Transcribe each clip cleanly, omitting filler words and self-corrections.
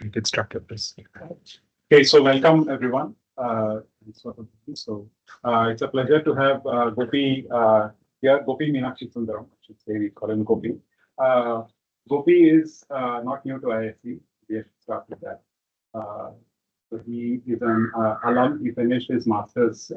get started, please. Okay, so welcome everyone. It's a pleasure to have Gopi here. Gopi Meenakshisundaram, I should say, we call him Gopi. Gopi is not new to IISc. We have start with that. So he is an alum. He finished his masters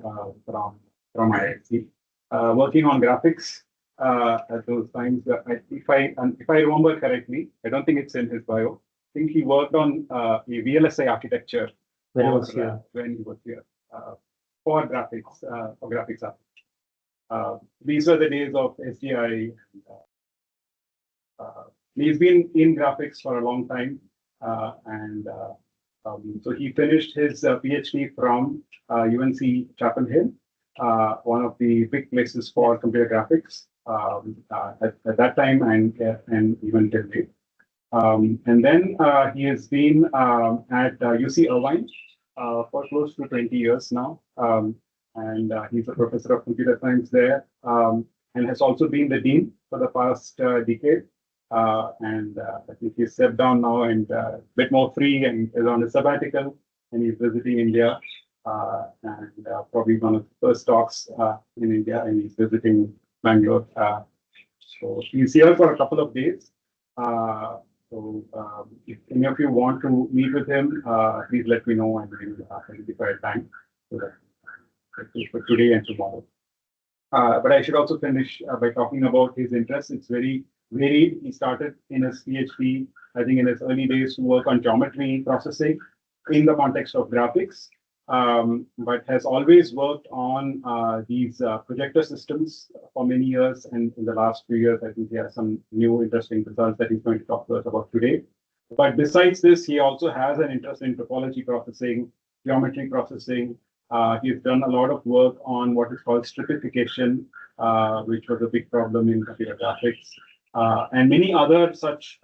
from IISc, working on graphics at those times. If I remember correctly, I don't think it's in his bio. I think he worked on a VLSI architecture when he was here for graphics these were the days of SDI. He's been in graphics for a long time, so he finished his PhD from UNC Chapel Hill, one of the big places for computer graphics at that time and even till date. And then he has been at UC Irvine for close to 20 years now. And he's a professor of computer science there, and has also been the dean for the past decade. I think he's stepped down now and a bit more free and is on a sabbatical, and he's visiting India, and probably one of the first talks in India, and he's visiting Bangalore. So he's here for a couple of days. If any of you want to meet with him, please let me know and we'll identify a time for today and tomorrow. But I should also finish by talking about his interests. It's very varied. He started in his PhD, I think in his early days, to work on geometry processing in the context of graphics, but has always worked on these projector systems for many years. And in the last few years, I think he has some new interesting results that he's going to talk to us about today. But besides this, he also has an interest in topology processing, geometry processing. He's done a lot of work on what is called stratification, which was a big problem in computer graphics, and many other such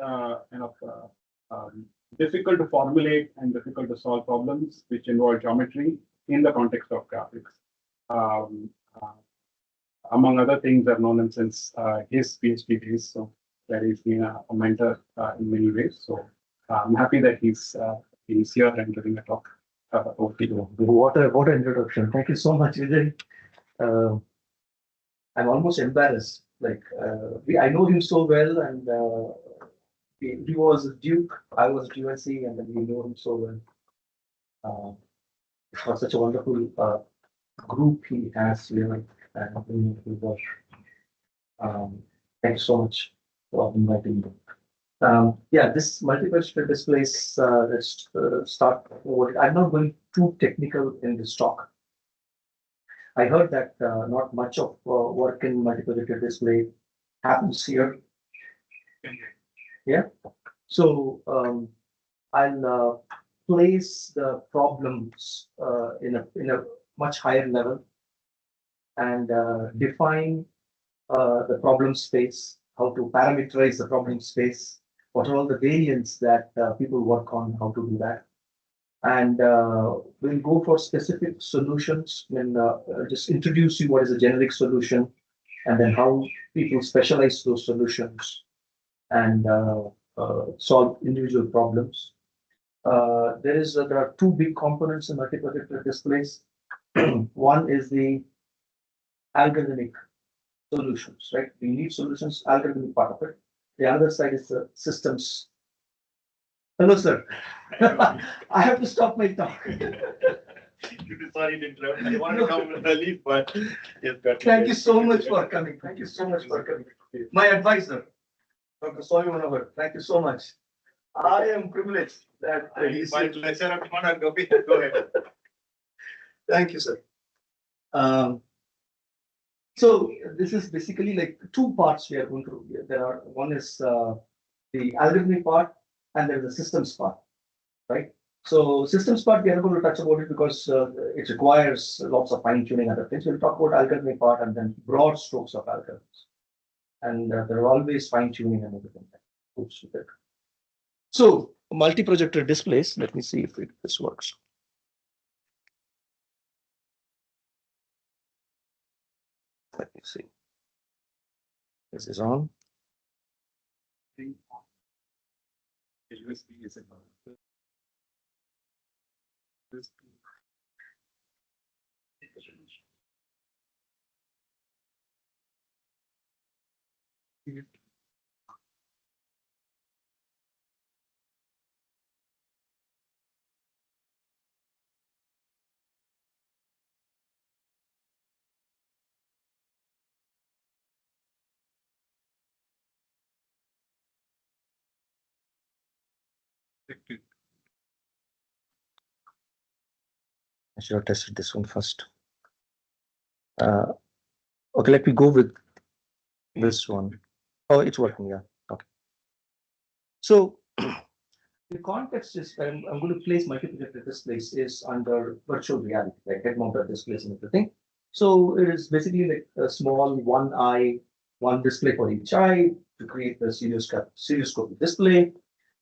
difficult to formulate and difficult to solve problems which involve geometry in the context of graphics. Among other things, I've known him since his PhD days, so that he's been a mentor in many ways. So I'm happy that he's here and giving a talk. What an introduction! Thank you so much, Vijay. I'm almost embarrassed. I know him so well, and he was Duke, I was at UNC, and then we know him so well. For such a wonderful group he has here, and thank you so much for inviting me. This multi-projector displays, let's start over. I'm not going too technical in this talk. I heard that not much of work in multi-projector display happens here. Yeah. So I'll place the problems in a much higher level and define the problem space, how to parameterize the problem space, what are all the variants that people work on, how to do that. And we'll go for specific solutions and just introduce you what is a generic solution and then how people specialize those solutions and solve individual problems. There are two big components in multi-projector displays. One is the algorithmic solutions, right? We need solutions, algorithmic part of it. The other side is the systems. Hello, sir. I have to stop my talk. Sorry to interrupt. I want to come early, but thank you so much for coming. Thank you so much for coming. My advisor, Dr. Swami Manohar, thank you so much. I am privileged that he's my pleasure. Go ahead. Thank you, sir. So this is basically like two parts we are going to. One is the algorithmic part, and there is the systems part, right? So systems part we are going to touch about it because it requires lots of fine tuning and other things. We'll talk about algorithmic part and then broad strokes of algorithms, and there are always fine tuning and everything that goes with it. So multi-projector displays. Let me see if this works. Let me see. This is on. I should have tested this one first. Okay, let me go with this one. Oh, it's working, yeah. Okay. So the context is, I'm going to place multi-projector displays is under virtual reality, like head-mounted displays and everything. So it is basically like a small one display for each eye to create the stereoscopic display.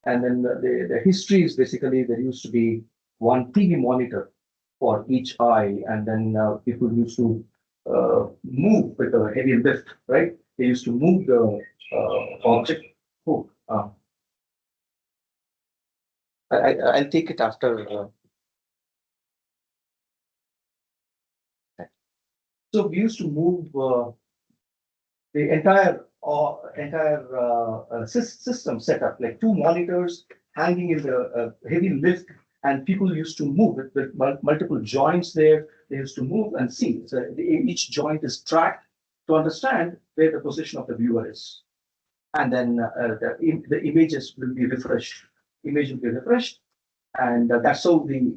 And then the history is basically there used to be one TV monitor for each eye, and then people used to move with a heavy lift, right? They used to move the object. Oh, I'll take it after. So we used to move the entire system setup, like two monitors hanging in the heavy lift, and people used to move with multiple joints there. They used to move and see. So each joint is tracked to understand where the position of the viewer is, and then the images will be refreshed. Image will be refreshed, and that's how we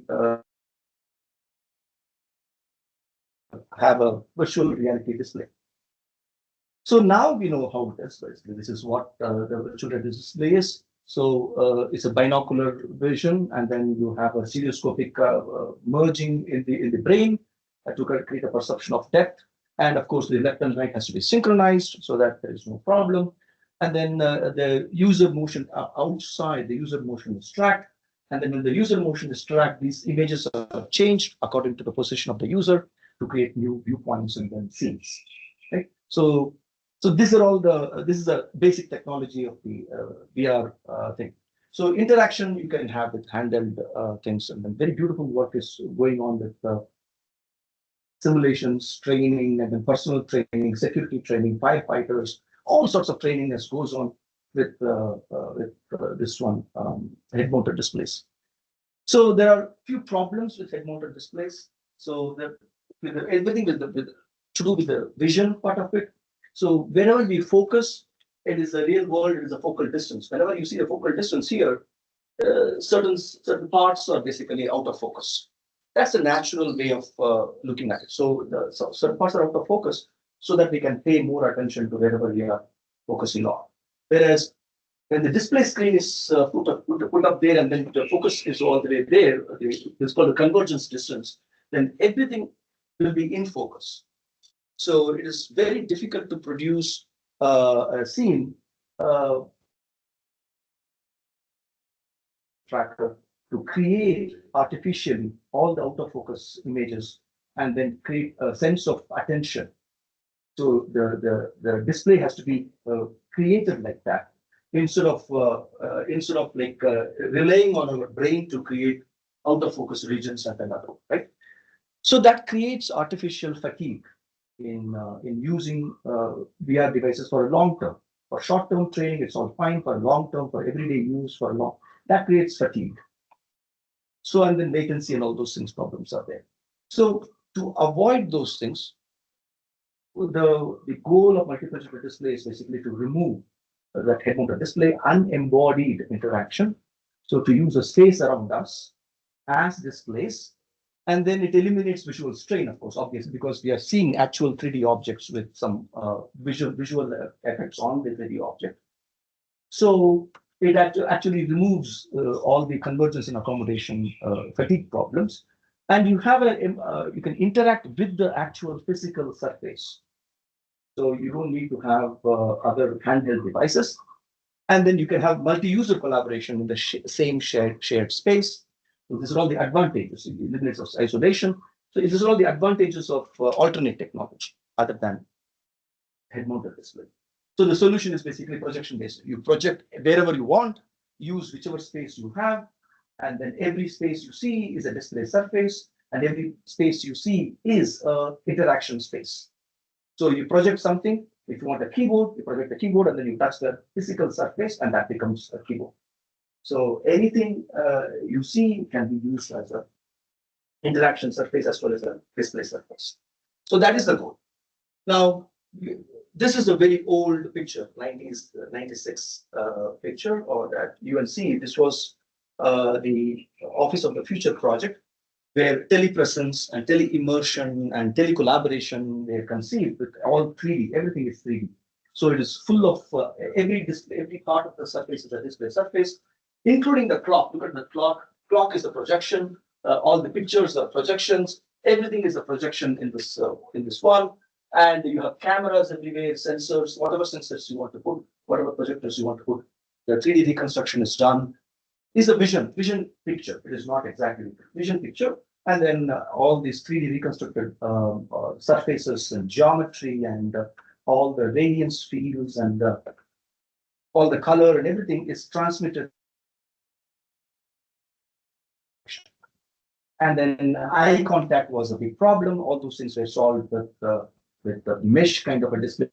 have a virtual reality display. So now we know how it is. Basically, this is what the virtual reality display is. So it's a binocular vision, and then you have a stereoscopic merging in the brain to create a perception of depth. And of course, the left and right has to be synchronized so that there is no problem. And then the user motion outside, the user motion is tracked. And then when the user motion is tracked, these images are changed according to the position of the user to create new viewpoints and then scenes. Right? So these are all this is a basic technology of the VR thing. So interaction you can have with handheld things, and then very beautiful work is going on with simulations, training, and then personal training, security training, firefighters, all sorts of training that goes on with this one head-mounted displays. So there are few problems with head-mounted displays. So everything with to do with the vision part of it. So whenever we focus, it is the real world, it is a focal distance. Whenever you see a focal distance here, certain parts are basically out of focus. That's a natural way of looking at it. So certain parts are out of focus so that we can pay more attention to wherever we are focusing on. Whereas when the display screen is put up there and then the focus is all the way there, it's called the convergence distance, then everything will be in focus. So it is very difficult to produce a scene tracker to create artificially all the out of focus images and then create a sense of attention. So the display has to be created like that instead of like relying on our brain to create out of focus regions and another, right? So that creates artificial fatigue in using VR devices for a long term. For short term training, it's all fine. For long term, for everyday use, for long, that creates fatigue. So and then latency and all those things problems are there. So to avoid those things, the goal of multi-projector display is basically to remove that head-mounted display unembodied interaction. So to use a space around us as displays. And then it eliminates visual strain, of course, obviously, because we are seeing actual 3D objects with some visual effects on the 3D object. So it actually removes all the convergence and accommodation fatigue problems. And you have you can interact with the actual physical surface. So you don't need to have other handheld devices. And then you can have multi-user collaboration in the same shared space. So these are all the advantages. It eliminates isolation. So these are all the advantages of alternate technology other than head-mounted display. So the solution is basically projection-based. You project wherever you want, use whichever space you have, And then every space you see is a display surface, and every space you see is a interaction space. So you project something. If you want a keyboard, you project the keyboard, and then you touch the physical surface, and that becomes a keyboard. So anything you see can be used as a interaction surface as well as a display surface. So that is the goal. Now, this is a very old picture, 90s, 96 picture, or at UNC. This was the Office of the Future project, where telepresence and teleimmersion and telecollaboration were conceived with all 3D. Everything is 3D. So it is full of every display, every part of the surface is a display surface, including the clock. Look at the clock. Clock is a projection. All the pictures are projections. Everything is a projection in this one. And you have cameras everywhere, sensors, whatever sensors you want to put, whatever projectors you want to put. The 3D reconstruction is done. Is a vision picture. It is not exactly vision picture. And then all these 3D reconstructed surfaces and geometry and all the radiance fields and all the color and everything is transmitted. And then eye contact was a big problem. All those things were solved with the mesh kind of a display.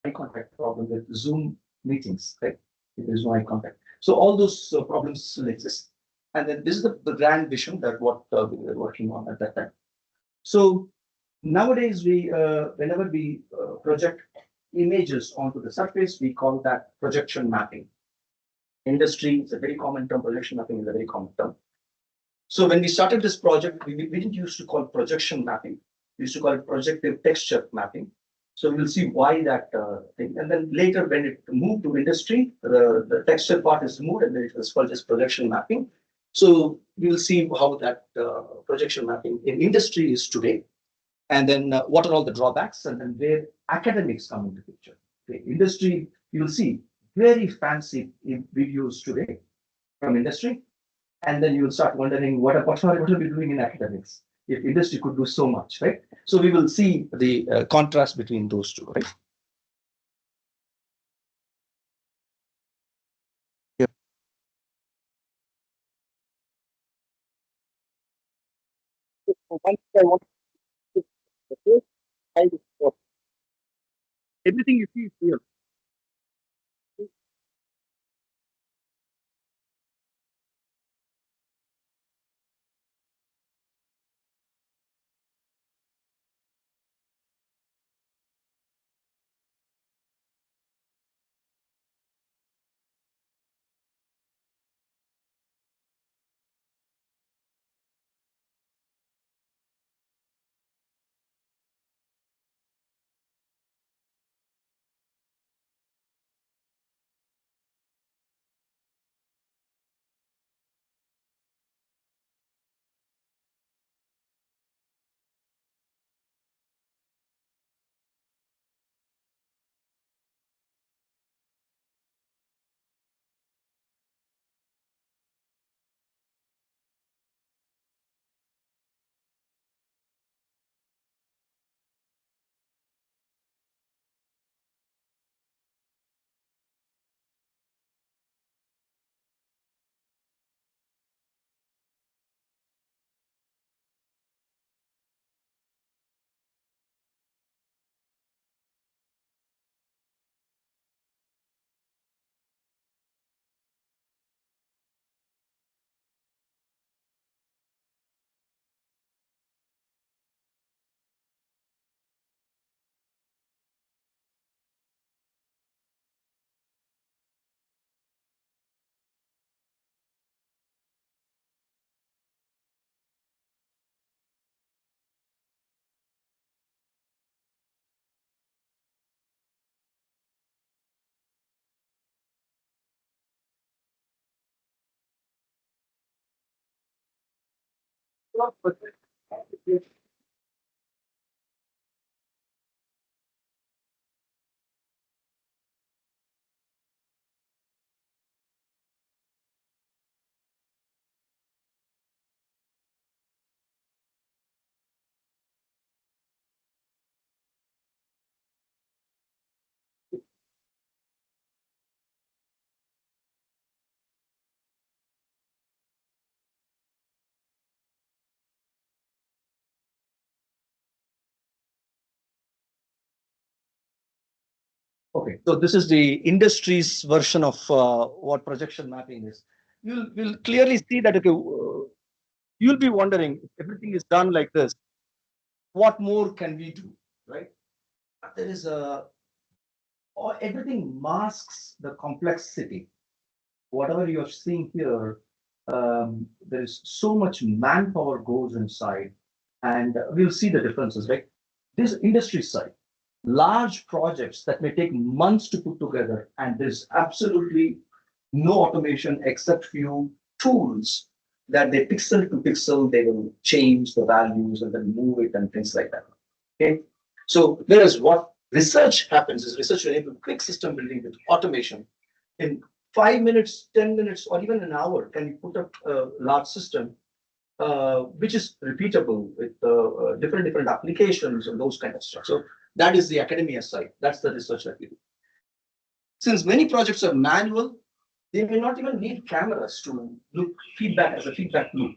Eye contact problem with Zoom meetings, right? If there is no eye contact. So all those problems still exist. And then this is the grand vision that what we were working on at that time. So nowadays, whenever we project images onto the surface, we call that projection mapping. Industry is a very common term. Projection mapping is a very common term. So when we started this project, we didn't used to call it projection mapping. We used to call it projective texture mapping. So we'll see why that thing. And then later, when it moved to industry, the texture part is removed, and then it was called just projection mapping. So we will see how that projection mapping in industry is today. And then what are all the drawbacks, and then where academics come into picture. Okay. Industry, you will see very fancy videos today from industry. And then you will start wondering what are we doing in academics if industry could do so much, right? So we will see the contrast between those two, right? Yeah. One thing I want to the first kind of everything you see is real. Okay, so this is the industry's version of what projection mapping is. You'll clearly see that, okay, you'll be wondering, if everything is done like this, what more can we do, right? There is or everything masks the complexity. Whatever you're seeing here, there is so much manpower goes inside, and we'll see the differences, right? This industry side, large projects that may take months to put together, and there's absolutely no automation except few tools that they pixel to pixel, they will change the values and then move it and things like that. Okay. So whereas what research happens is research will enable quick system building with automation. In 5 minutes, 10 minutes, or even an hour, can you put up a large system which is repeatable with different applications and those kind of stuff. So that is the academia side. That's the research that we do. Since many projects are manual, they may not even need cameras to look feedback as a feedback loop.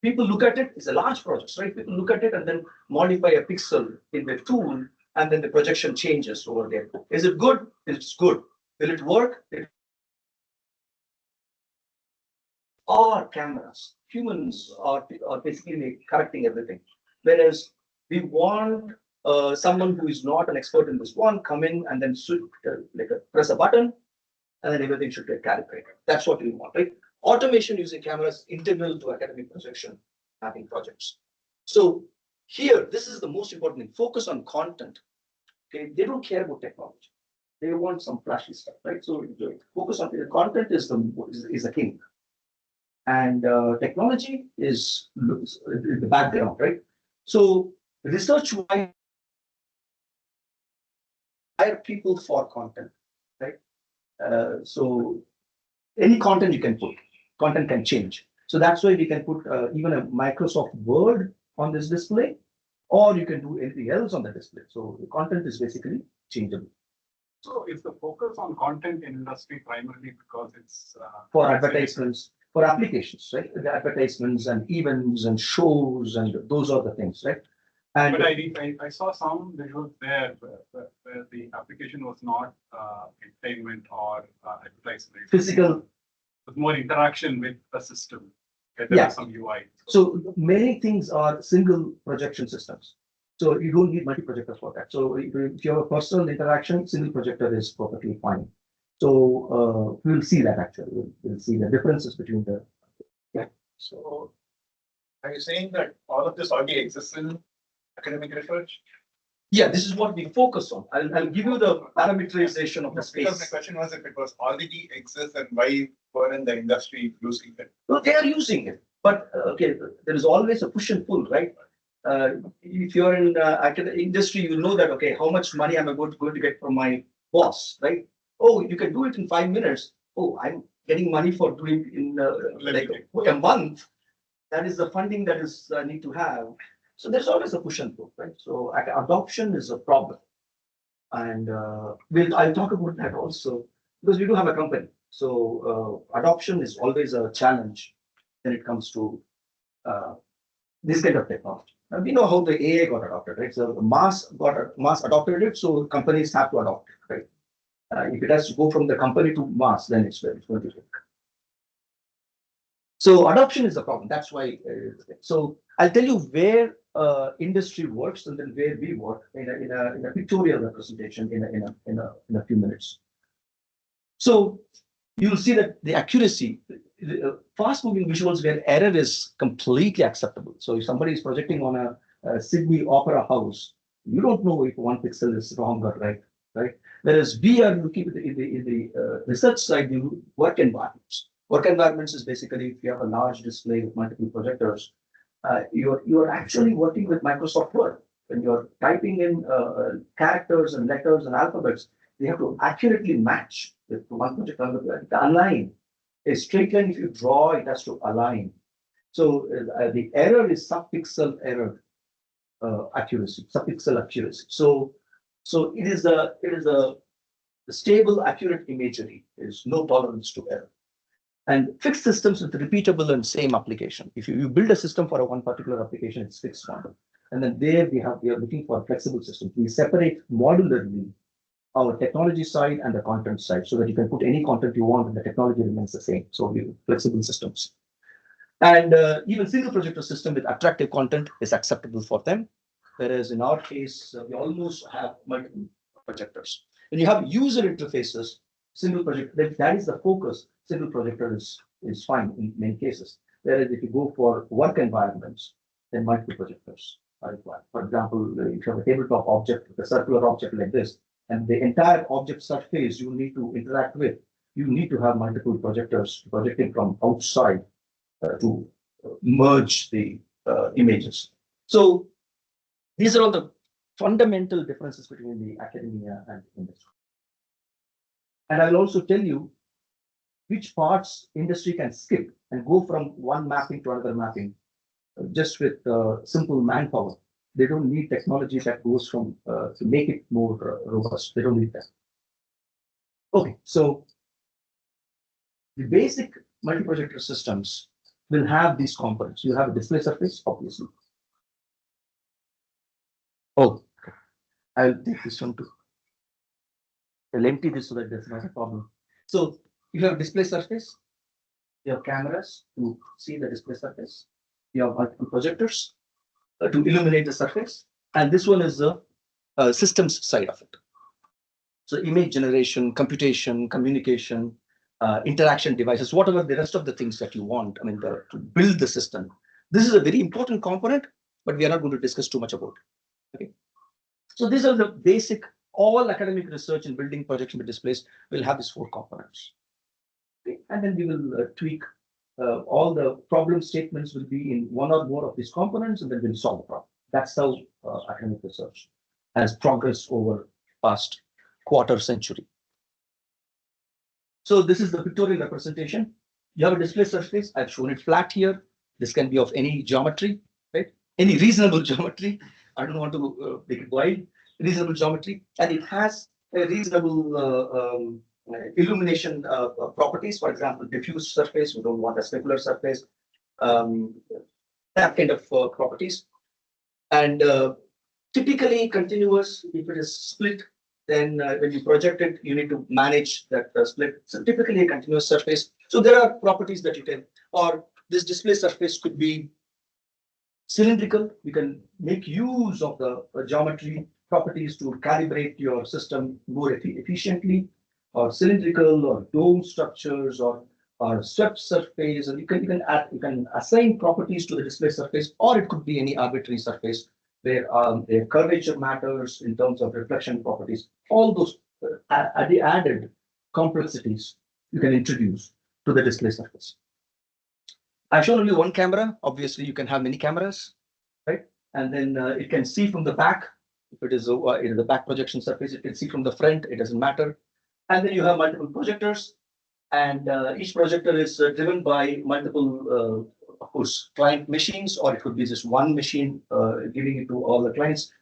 People look at it, it's a large project, right? People look at it and then modify a pixel in the tool, and then the projection changes over there. Is it good? It's good. Will it work? Or cameras. Humans are basically correcting everything. Whereas we want someone who is not an expert in this one come in and then press a button, and then everything should get calibrated. That's what we want, right? Automation using cameras integral to academic projection mapping projects. So here, this is the most important thing. Focus on content. Okay, they don't care about technology. They want some flashy stuff, right? So focus on the content is the king, and technology is the background, right? So research-wise, hire people for content, right? So any content you can put, content can change. So that's why we can put even a Microsoft Word on this display, or you can do anything else on the display. So the content is basically changeable. So is the focus on content in industry primarily because it's for advertisements, for applications, right? The advertisements and events and shows, and those are the things, right? And but I saw some visuals there where the application was not entertainment or advertisement. physical. With more interaction with the system. There Yeah. was some UI. So many things are single projection systems. So you don't need multi-projector for that. So if you have a personal interaction, single projector is perfectly fine. So we'll see that actually. We'll see the differences between the. Yeah. So are you saying that all of this already exists in academic research? Yeah, this is what we focus on. I'll give you the parameterization of the Because my space. question was if it was already exists and why weren't the industry using it? Well, they are using it, but okay, there is always a push and pull, right? If you're in academic industry, you know that okay, how much money am I going to get from my boss, right? Oh, you can do it in 5 minutes. Oh, I'm getting money for doing it in like a month. That is the funding that is need to have. So there's always a push and pull, right? So adoption is a problem, and I'll talk about that also because we do have a company. So adoption is always a challenge when it comes to this kind of technology. And we know how the AI got adopted, right? So the mass adopted it, so companies have to adopt it, right? If it has to go from the company to mass, then it's going to take. So adoption is the problem. That's why. So I'll tell you where industry works and then where we work in a pictorial representation in a few minutes. So you'll see that the accuracy, fast-moving visuals where error is completely acceptable. So if somebody is projecting on a Sydney Opera House, you don't know if one pixel is wrong or right, right? Whereas we are looking at in the research side, you work environments. Work environments is basically if you have a large display with multiple projectors, you're actually working with Microsoft Word. When you're typing in characters and letters and alphabets, they have to accurately match with one project on the align. A straight line, if you draw, it has to align. So the error is subpixel error accuracy, subpixel accuracy. So it is a stable, accurate imagery. There is no tolerance to error. And fixed systems with repeatable and same application. If you build a system for one particular application, it's fixed one. And then there we are looking for flexible systems. We separate modularly our technology side and the content side, so that you can put any content you want and the technology remains the same. So we flexible systems. And even single projector system with attractive content is acceptable for them. Whereas in our case, we almost have multiple projectors. When you have user interfaces, single projector, that is the focus. Single projector is fine in many cases. Whereas if you go for work environments, then multiple projectors are required. For example, if you have a tabletop object, a circular object like this, and the entire object surface you need to interact with, you need to have multiple projectors projecting from outside to merge the images. So these are all the fundamental differences between the academia and industry. And I'll also tell you which parts industry can skip and go from one mapping to another mapping just with simple manpower. They don't need technology that goes from to make it more robust. They don't need that. Okay, so the basic multi-projector systems will have these components. You have a display surface, obviously. Oh, okay. I'll take this one too. I'll empty this so that there's not a problem. So you have display surface, you have cameras to see the display surface, you have multiple projectors to illuminate the surface, and this one is the systems side of it. So image generation, computation, communication, interaction devices, whatever the rest of the things that you want, I mean, to build the system. This is a very important component, but we are not going to discuss too much about it. Okay. So these are the basic, all academic research in building projection displays will have these four components. Okay. And then we will tweak all the problem statements will be in one or more of these components, and then we'll solve the problem. That's how academic research has progressed over past quarter century. So this is the pictorial representation. You have a display surface. I've shown it flat here. This can be of any geometry, right? Any reasonable geometry. I don't want to make it wide. Reasonable geometry, and it has a reasonable illumination properties. For example, diffuse surface. We don't want a specular surface. That kind of properties. And typically continuous. If it is split, then when you project it, you need to manage that split. So typically a continuous surface. So there are properties that you can, or this display surface could be cylindrical. You can make use of the geometry properties to calibrate your system more efficiently, or cylindrical or dome structures or swept surface, and you can assign properties to the display surface, or it could be any arbitrary surface where their curvature matters in terms of reflection properties. All those the added complexities you can introduce to the display surface. I've shown only one camera. Obviously, you can have many cameras, right? And then it can see from the back. If it is in the back projection surface, it can see from the front. It doesn't matter. And then you have multiple projectors, and each projector is driven by multiple, of course, client machines, or it could be just one machine giving it to all the clients.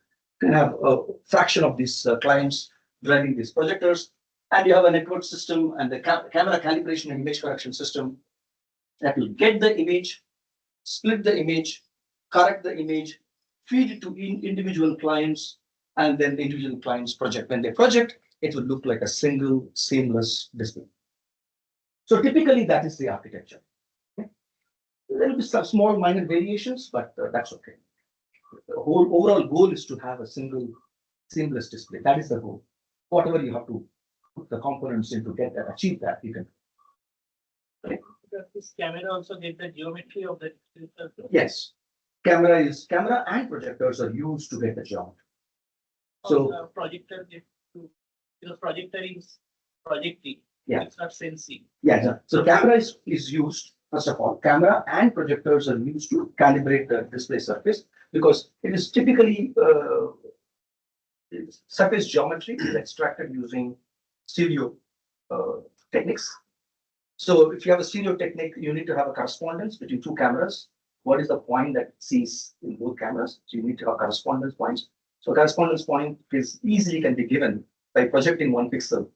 You can have a fraction of these clients driving these projectors, and you have a network system and the camera calibration and image correction system that will get the image, split the image, correct the image, feed it to individual clients, and then the individual clients project. When they project, it will look like a single seamless display. So typically that is the architecture. Okay? There will be some small minor variations, but that's okay. The whole overall goal is to have a single seamless display. That is the goal. Whatever you have to put the components in to get that, achieve that, you can. Okay? Does this camera also get the geometry of the display? Yes. Camera and projectors are used to get the geometry. So Projector get to, because projector is projecting. Yeah. It's not sensing. yeah, so camera is used, first of all, camera and projectors are used to calibrate the display surface, because it is typically surface geometry is extracted using stereo techniques. So if you have a stereo technique, you need to have a correspondence between two cameras. What is the point that it sees in both cameras? So you need to have correspondence points. So correspondence point is easily can be given by projecting one pixel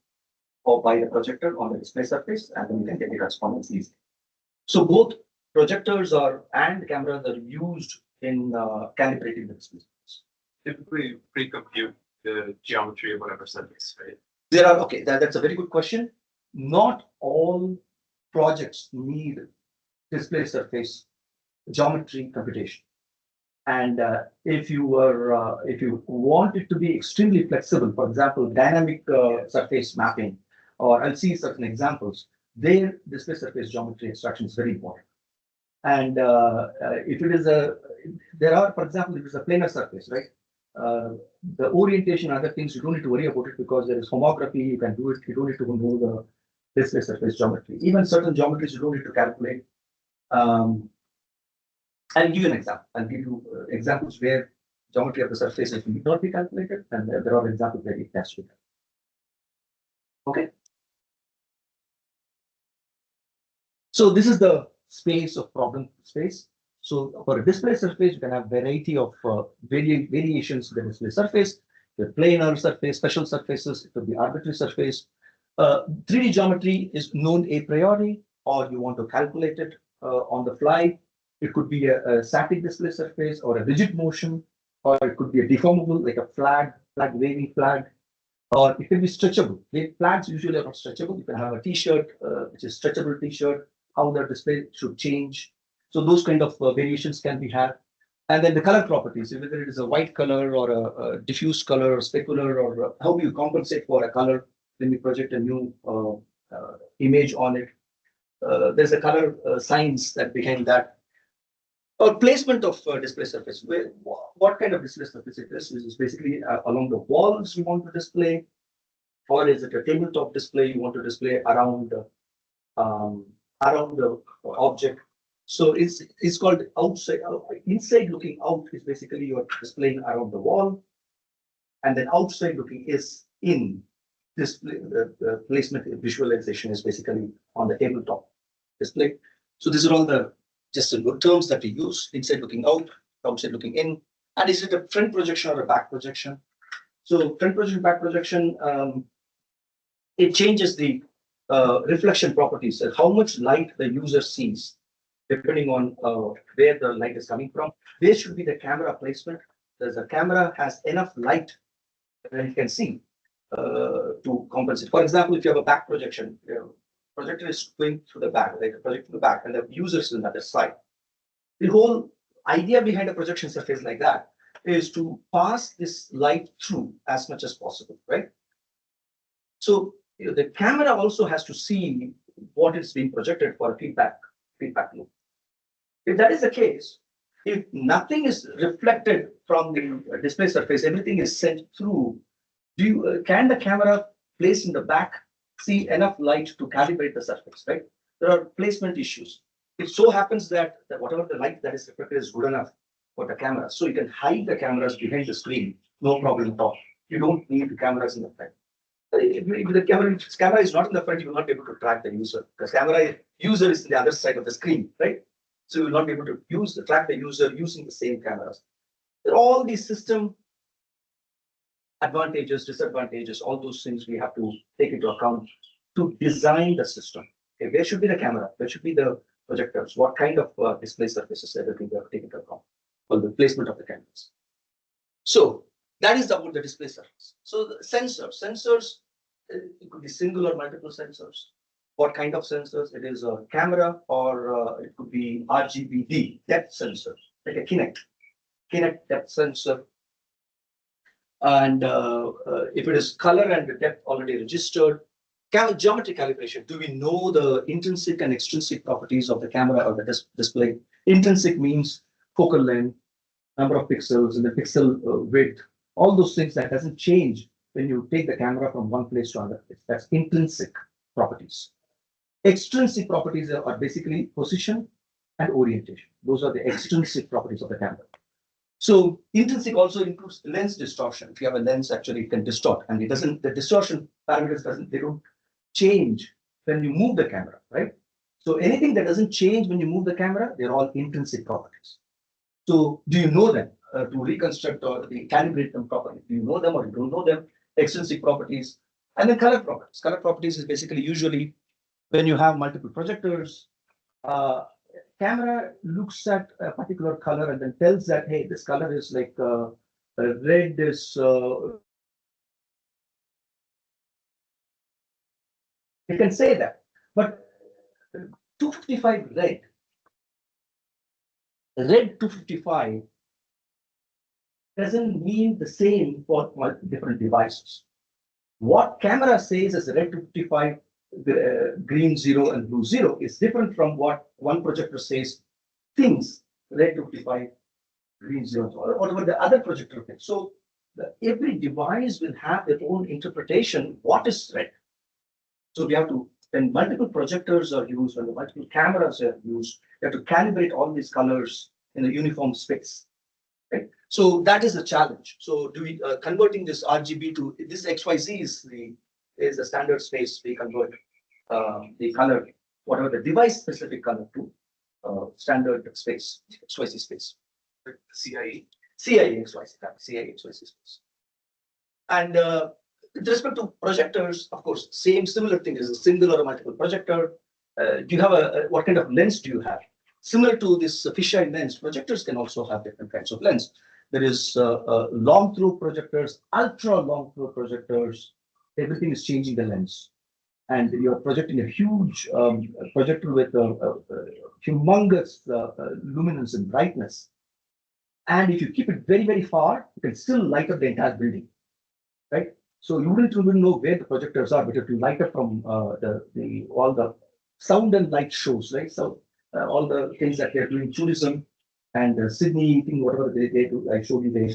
or by the projector on the display surface, and then you can get the correspondence easily. So both projectors and cameras are used in calibrating the display surface. Typically pre-compute the geometry of whatever surface, right? There are, okay, that's a very good question. Not all projects need display surface geometry computation. And if you want it to be extremely flexible, for example, dynamic surface mapping, or I'll see certain examples, there display surface geometry extraction is very important. And if it is there are, for example, if it's a planar surface, right? The orientation, other things, you don't need to worry about it because there is homography, you can do it, you don't need to know the display surface geometry. Even certain geometries you don't need to calculate. I'll give you an example. I'll give you examples where geometry of the surface need not be calculated, and there are examples where it has to be. Okay. So this is the space of problem space. So for a display surface, you can have variety of variations in the display surface. The planar surface, special surfaces, it could be arbitrary surface. 3D geometry is known a priori, or you want to calculate it on the fly. It could be a static display surface or a rigid motion, or it could be a deformable, like a flag, waving flag, or it can be stretchable. The flags usually are not stretchable. You can have a T-shirt, which is stretchable T-shirt, how the display should change. So those kind of variations can be had. And then the color properties, whether it is a white color or a diffuse color or specular, or how do you compensate for a color when you project a new image on it. There's a color science that behind that. Or placement of display surface. What kind of display surface it is? Is it basically along the walls you want to display, or is it a tabletop display you want to display around the object? So it's called outside. Inside looking out is basically you're displaying around the wall, and then outside looking is in display. The placement visualization is basically on the tabletop display. So these are all the just the terms that we use: inside looking out, outside looking in. And is it a front projection or a back projection? So front projection, back projection, it changes the reflection properties, how much light the user sees, depending on where the light is coming from. There should be the camera placement. The camera has enough light that you can see to compensate. For example, if you have a back projection, projector is going through the back, like projecting the back, and the user is on the other side. The whole idea behind a projection surface like that is to pass this light through as much as possible, right? So the camera also has to see what is being projected for a feedback loop. If that is the case, if nothing is reflected from the display surface, everything is sent through, can the camera placed in the back see enough light to calibrate the surface, right? There are placement issues. It so happens that whatever the light that is reflected is good enough for the camera. So you can hide the cameras behind the screen, no problem at all. You don't need the cameras in the front. If the camera is not in the front, you will not be able to track the user, because camera user is on the other side of the screen, right? So you will not be able to track the user using the same cameras. All these system advantages, disadvantages, all those things we have to take into account to design the system. Okay, where should be the camera? Where should be the projectors? What kind of display surfaces? Everything we have to take into account for the placement of the cameras. So that is about the display surface. So the sensors, it could be single or multiple sensors. What kind of sensors? It is a camera, or it could be RGBD depth sensor, like a Kinect depth sensor. And if it is color and the depth already registered, geometry calibration. Do we know the intrinsic and extrinsic properties of the camera or the display? Intrinsic means focal length, number of pixels, and the pixel width. All those things that doesn't change when you take the camera from one place to another place. That's intrinsic properties. Extrinsic properties are basically position and orientation. Those are the extrinsic properties of the camera. So intrinsic also includes lens distortion. If you have a lens, actually it can distort, and the distortion parameters they don't change when you move the camera, right? So anything that doesn't change when you move the camera, they're all intrinsic properties. So do you know them to reconstruct or calibrate them properly? Do you know them or you don't know them? Extrinsic properties. And then color properties. Color properties is basically usually when you have multiple projectors, camera looks at a particular color and then tells that, hey, this color is like red is You can say that, but 255 red 255 doesn't mean the same for different devices. What camera says as red 255, green 0 and blue 0 is different from what one projector says things red 255, green 0, or whatever the other projector thinks. So every device will have their own interpretation. What is red? So we have to, when multiple projectors are used, when the multiple cameras are used, you have to calibrate all these colors in a uniform space. Right? So that is the challenge. So do we converting this RGB to this XYZ is the standard space we convert the color, whatever the device specific color to standard space, XYZ space. CIE. CIE XYZ, CIE XYZ space. And with respect to projectors, of course, similar thing is a single or a multiple projector. Do you have what kind of lens do you have? Similar to this fisheye lens, projectors can also have different kinds of lens. There is long throw projectors, ultra long throw projectors. Everything is changing the lens, and you're projecting a huge projector with humongous luminance and brightness. And if you keep it very, very far, you can still light up the entire building, right? So you wouldn't even know where the projectors are, but if you light up from all the sound and light shows, right? So all the things that they're doing, tourism and Sydney thing, whatever they do, I showed you there.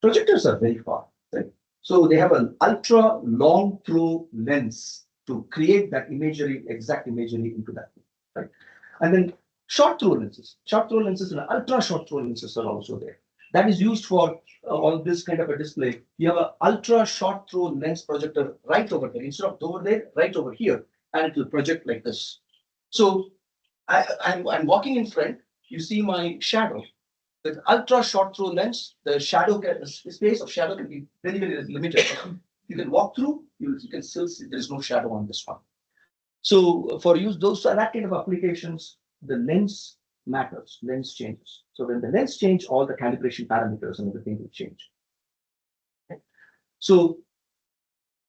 Projectors are very far, right? So they have an ultra long throw lens to create that imagery, exact imagery into that, right? And then short throw lenses and ultra short throw lenses are also there. That is used for all this kind of a display. You have an ultra short throw lens projector right over there, instead of over there, right over here, and it will project like this. So I'm walking in front, you see my shadow. With ultra short throw lens, the space of shadow can be very, very limited. You can walk through, you can still see there is no shadow on this one. So for use those are that kind of applications, the lens matters, lens changes. So when the lens change, all the calibration parameters and everything will change. Okay. So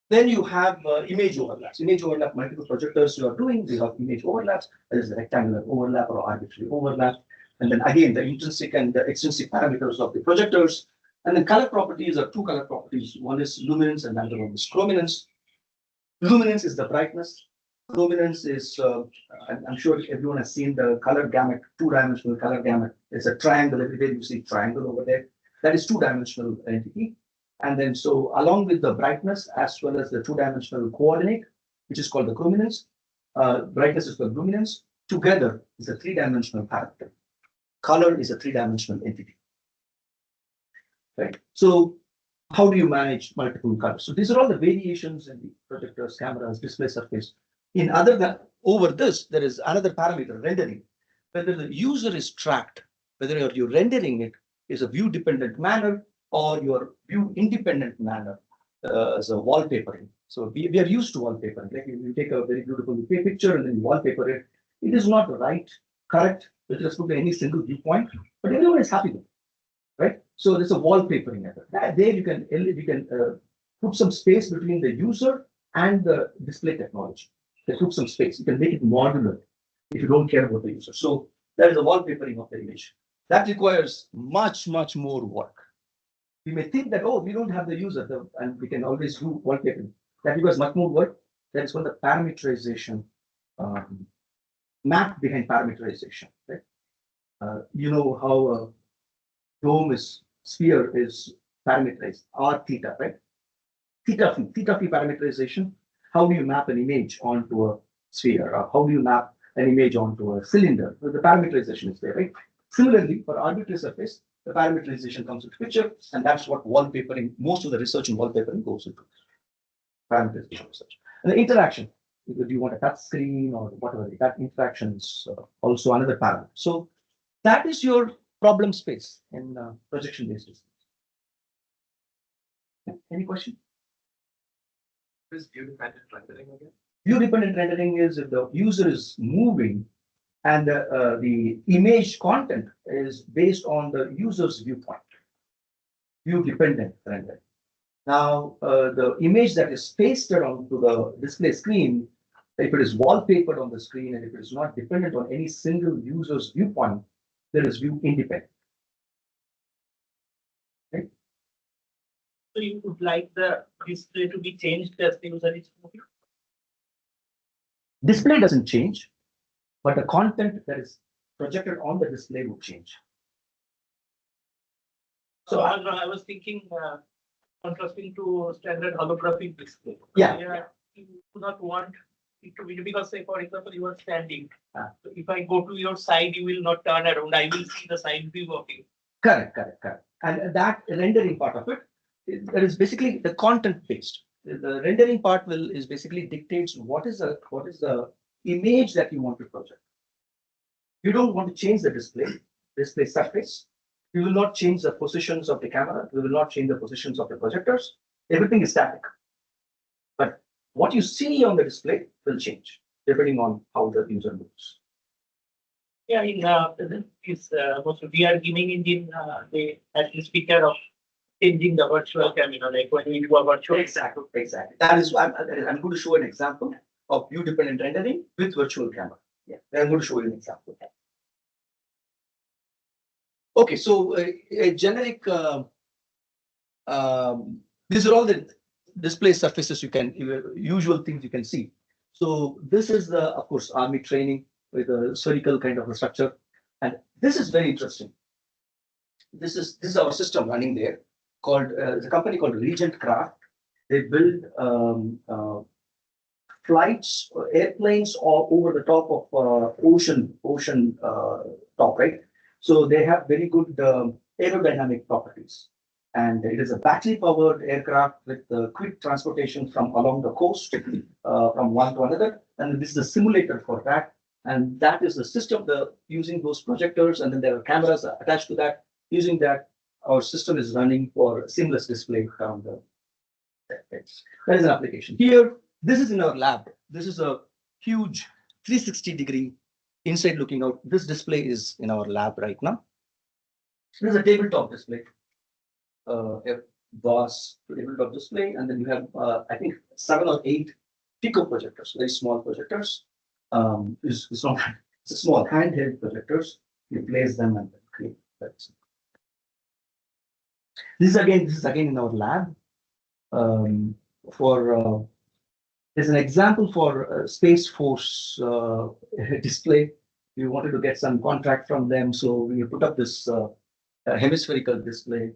then you have image overlaps. Image overlap, multiple projectors you are doing, you have image overlaps. There is a rectangular overlap or arbitrary overlap. And then again, the intrinsic and the extrinsic parameters of the projectors. And then color properties are two color properties. One is luminance and another one is chrominance. Luminance is the brightness. Chrominance is, I'm sure everyone has seen the color gamut, two-dimensional color gamut. It's a triangle, everywhere you see triangle over there. That is two-dimensional entity. And then so along with the brightness as well as the two-dimensional coordinate, which is called the chrominance, brightness is called luminance, together is a three-dimensional parameter. Color is a three-dimensional entity. Right? So how do you manage multiple colors? So these are all the variations in the projectors, cameras, display surface. In other than over this, there is another parameter, rendering. Whether the user is tracked, whether you're rendering it is a view-dependent manner or your view-independent manner as a wallpapering. So we are used to wallpapering. Like you take a very beautiful picture and then you wallpaper it. It is not right, correct with respect to any single viewpoint, but everyone is happy with it, right? So there's a wallpapering method. There you can put some space between the user and the display technology. They put some space. You can make it modular if you don't care about the user. So that is the wallpapering of the image. That requires much, much more work. We may think that, oh, we don't have the user and we can always do wallpapering. That requires much more work. That is called the parameterization, map behind parameterization. Right? You know how a dome sphere is parameterized, r theta, right? Theta phi parameterization. How do you map an image onto a sphere? Or how do you map an image onto a cylinder? So the parameterization is there, right? Similarly, for arbitrary surface, the parameterization comes into picture, and that's what wallpapering, most of the research in wallpapering goes into. Parameterization research. And the interaction, do you want a touch screen or whatever, that interaction is also another parameter. So that is your problem space in projection-based systems. Any question? What is view-dependent rendering again? View-dependent rendering is if the user is moving and the image content is based on the user's viewpoint. View-dependent rendering. Now, the image that is pasted onto the display screen If it is wallpapered on the screen and if it is not dependent on any single user's viewpoint, there is view independent. So you would like the display to be changed as the user is moving? Display doesn't change, but the content that is projected on the display will change. So I was thinking, contrasting to standard holographic display. Yeah. You do not want it to be, because say, for example, you are standing. Ah. So if I go to your side, you will not turn around. I will see the side view of you. Correct. And that rendering part of it, that is basically the content based. The rendering part is basically dictates what is the image that you want to project. You don't want to change the display surface. You will not change the positions of the camera. You will not change the positions of the projectors. Everything is static. But what you see on the display will change depending on how the user moves. Yeah, in this VR gaming engine, they have this feature of changing the virtual camera, like when we do a virtual. Exactly. That is why I'm going to show an example of view dependent rendering with virtual camera. Yeah, I'm going to show you an example. Okay, so a generic. These are all the display surfaces usual things you can see. So this is of course, army training with a spherical kind of a structure, and this is very interesting. This is our system running there, called the company called Regent Craft. They build flights, airplanes all over the top of ocean top, right? So they have very good aerodynamic properties. And it is a battery-powered aircraft with quick transportation from along the coast, from one to another. And this is a simulator for that. And that is the system, using those projectors, and then there are cameras attached to that. Using that, our system is running for seamless display around the. That is an application. Here, this is in our lab. This is a huge 360-degree inside looking out. This display is in our lab right now. This is a tabletop display. A vast tabletop display, and then you have I think 7 or 8 pico projectors, very small projectors. It's a small handheld projectors. You place them and create that. This is again in our lab. There's an example for Space Force display. We wanted to get some contract from them, so we put up this hemispherical display.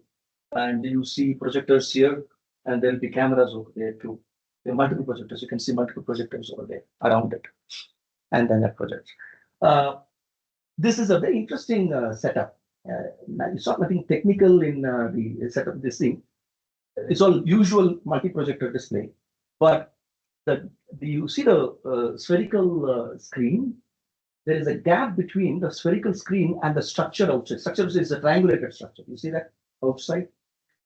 And you see projectors here, and there'll be cameras over there too. There are multiple projectors. You can see multiple projectors over there around it, and then that project. This is a very interesting setup. It's not nothing technical in the setup of this thing. It's all usual multi-projector display, but you see the spherical screen. There is a gap between the spherical screen and the structure outside. Structure is a triangulated structure. You see that outside?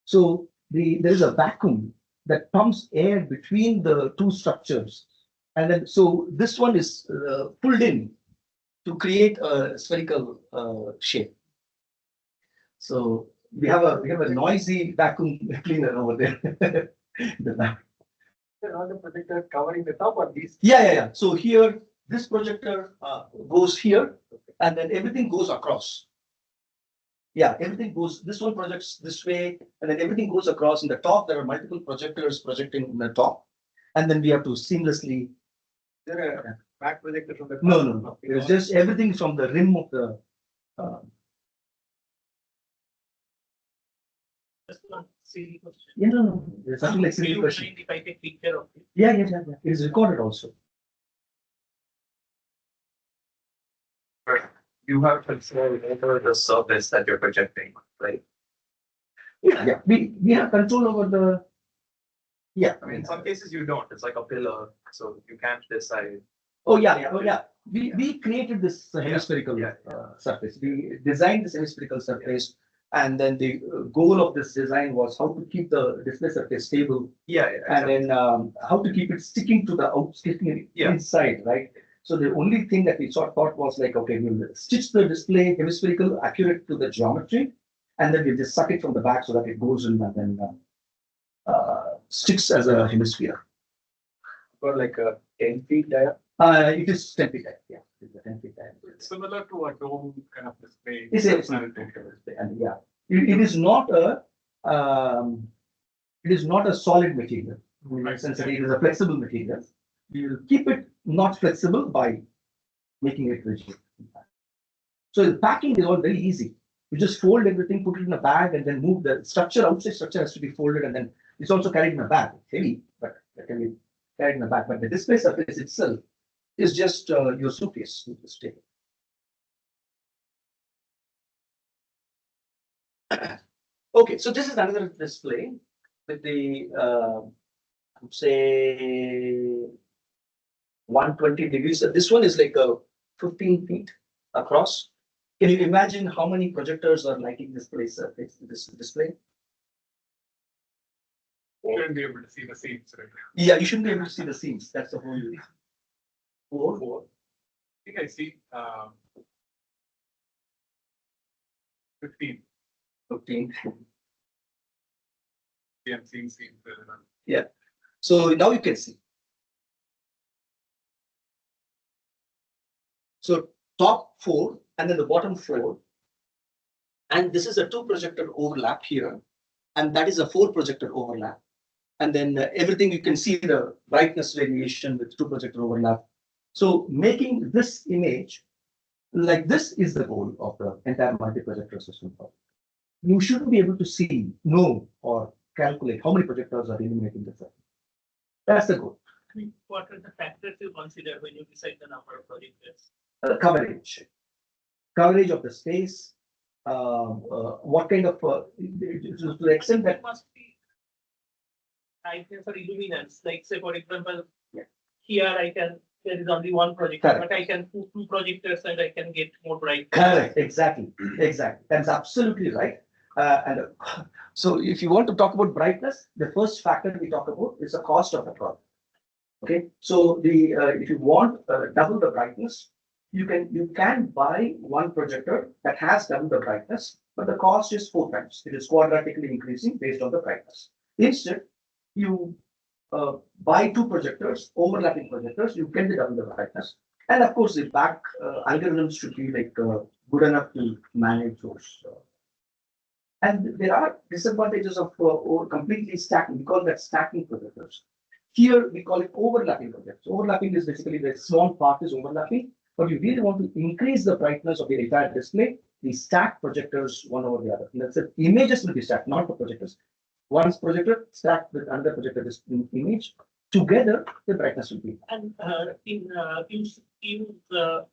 So there is a vacuum that pumps air between the two structures, and then so this one is pulled in to create a spherical shape. So we have a noisy vacuum cleaner over there. The back. All the projector covering the top of these. Yeah. So here, this projector goes here, and then everything goes across. Yeah, everything goes. This one projects this way, and then everything goes across. In the top, there are multiple projectors projecting in the top, and then we have to seamlessly. Is there a back projector from the top? No. It's just everything from the rim of the. Just one silly question. Yeah, no. There's something like Do silly you question. mind if I take picture of it? Yeah. It is recorded also. You have control over the surface that you're projecting, right? Yeah. We have control over the. Yeah. I mean, in some cases you don't. It's like a pillar, so you can't decide. Oh yeah. We created this hemispherical surface. We designed this hemispherical surface, and then the goal of this design was how to keep the display surface stable. Yeah. And then how to keep it sticking to the inside, right? So the only thing that we thought was like, okay, we'll stitch the display hemispherical accurate to the geometry, and then we just suck it from the back so that it goes in and then sticks as a hemisphere. Got like a 10 feet dia. It is 10 feet high, yeah, it's a 10 feet high. It's similar to a dome kind of display. It's a display, and yeah, it is not a solid material. In the sense that it is a flexible material. You will keep it not flexible by making it rigid. So the packing is all very easy. You just fold everything, put it in a bag, and then move the structure. Outside structure has to be folded, and then it's also carried in a bag. It's heavy, but it can be carried in a bag. But the display surface itself is just your suitcase. You just take it. Okay, so this is another display with the say 120 degrees. This one is like a 15 feet across. Can you imagine how many projectors are lighting this place? This display? You shouldn't be able to see the seams, right? Yeah, you shouldn't be able to see the seams. That's the whole. Four. I think I see 15. 15. Yeah, I'm seeing seams. Yeah. So now you can see. So top 4 and then the bottom 4. And this is a 2 projector overlap here. And that is a 4 projector overlap. And then everything you can see the brightness variation with 2 projector overlap. So making this image like this is the goal of the entire multi-projector system. You shouldn't be able to see, know, or calculate how many projectors are illuminating the circuit. That's the goal. I mean, what are the factors you consider when you decide the number of projectors? Coverage of the space. What kind of to the extent that There must be items or illuminance. Like say, for example, here there is only 1 projector, Correct. but I can put 2 projectors and I can get more bright. correct, exactly. That's absolutely right. So if you want to talk about brightness, the first factor we talk about is the cost of the product. Okay, so if you want double the brightness, you can buy 1 projector that has double the brightness, but the cost is 4 times. It is quadratically increasing based on the brightness. Instead, you buy 2 projectors, overlapping projectors, you get the double the brightness. And of course, the back algorithms should be like good enough to manage those. And there are disadvantages of completely stacking. We call that stacking projectors. Here we call it overlapping projectors. Overlapping is basically the small part is overlapping, but you really want to increase the brightness of the entire display. We stack projectors one over the other. And that's it. Images will be stacked, not the projectors. One's projector stacked with another projector image. Together, the brightness will be. And use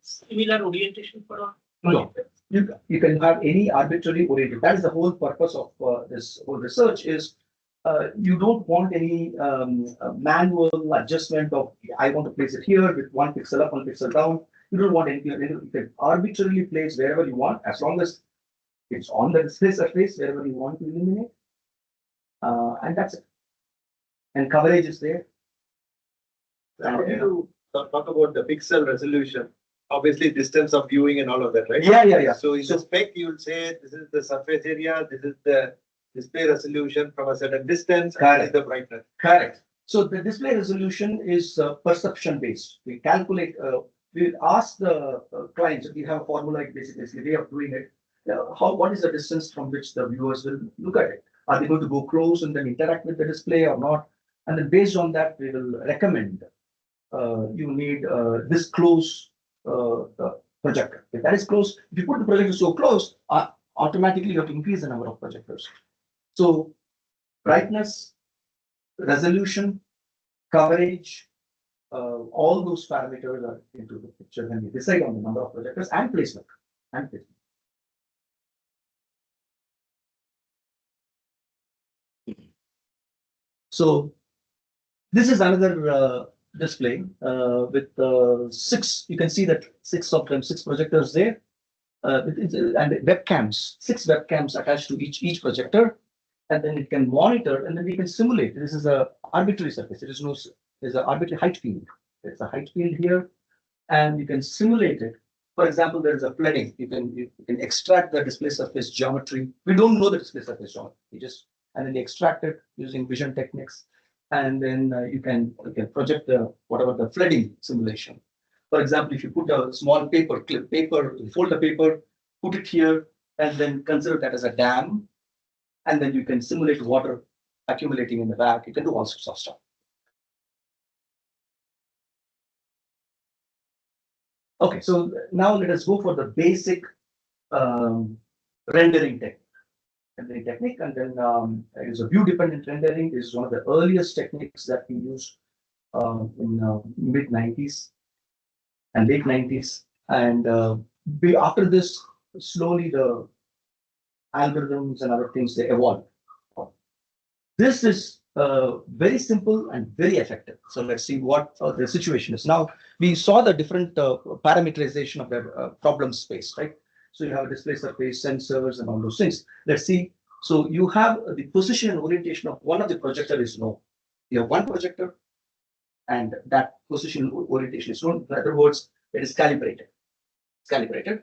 similar orientation for all No. projectors? You can have any arbitrary orientation. That is the whole purpose of this whole research is you don't want any manual adjustment of I want to place it here with 1 pixel up, 1 pixel down. You don't want anything. You can arbitrarily place wherever you want as long as it's on the display surface wherever you want to illuminate. And that's it. And coverage is there. How do you talk about the pixel resolution? Obviously, distance of viewing and all of that, right? Yeah. So in the spec, you will say this is the surface area, this is the display resolution from a certain distance, and this is the brightness. Correct. So the display resolution is perception based. We calculate, we ask the clients, we have a formula, basically, way of doing it. What is the distance from which the viewers will look at it? Are they going to go close and then interact with the display or not? And then based on that, we will recommend you need this close projector. If that is close, if you put the projector so close, automatically you have to increase the number of projectors. So brightness, resolution, coverage, all those parameters are into the picture when we decide on the number of projectors and placement. So this is another display with 6. You can see that 6 of them, 6 projectors there, and webcams, 6 webcams attached to each projector, and then it can monitor, and then we can simulate. This is a arbitrary surface. There's an arbitrary height field. There's a height field here, and you can simulate it. For example, there is a flooding. You can extract the display surface geometry. We don't know the display surface geometry. And then you extract it using vision techniques, and then you can project whatever the flooding simulation. For example, if you put a small paper clip, fold the paper, put it here, and then consider that as a dam, and then you can simulate water accumulating in the back. You can do all sorts of stuff. Okay, so now let us go for the basic rendering technique, and then there is a view-dependent rendering. This is one of the earliest techniques that we used in mid 90s and late 90s, and after this, slowly the algorithms and other things, they evolved. This is very simple and very effective. So let's see what the situation is. Now, we saw the different parameterization of the problem space, right? So you have a display surface, sensors, and all those things. Let's see. So you have the position and orientation of one of the projector is known. You have one projector, and that position orientation is known. In other words, it is calibrated. It's calibrated.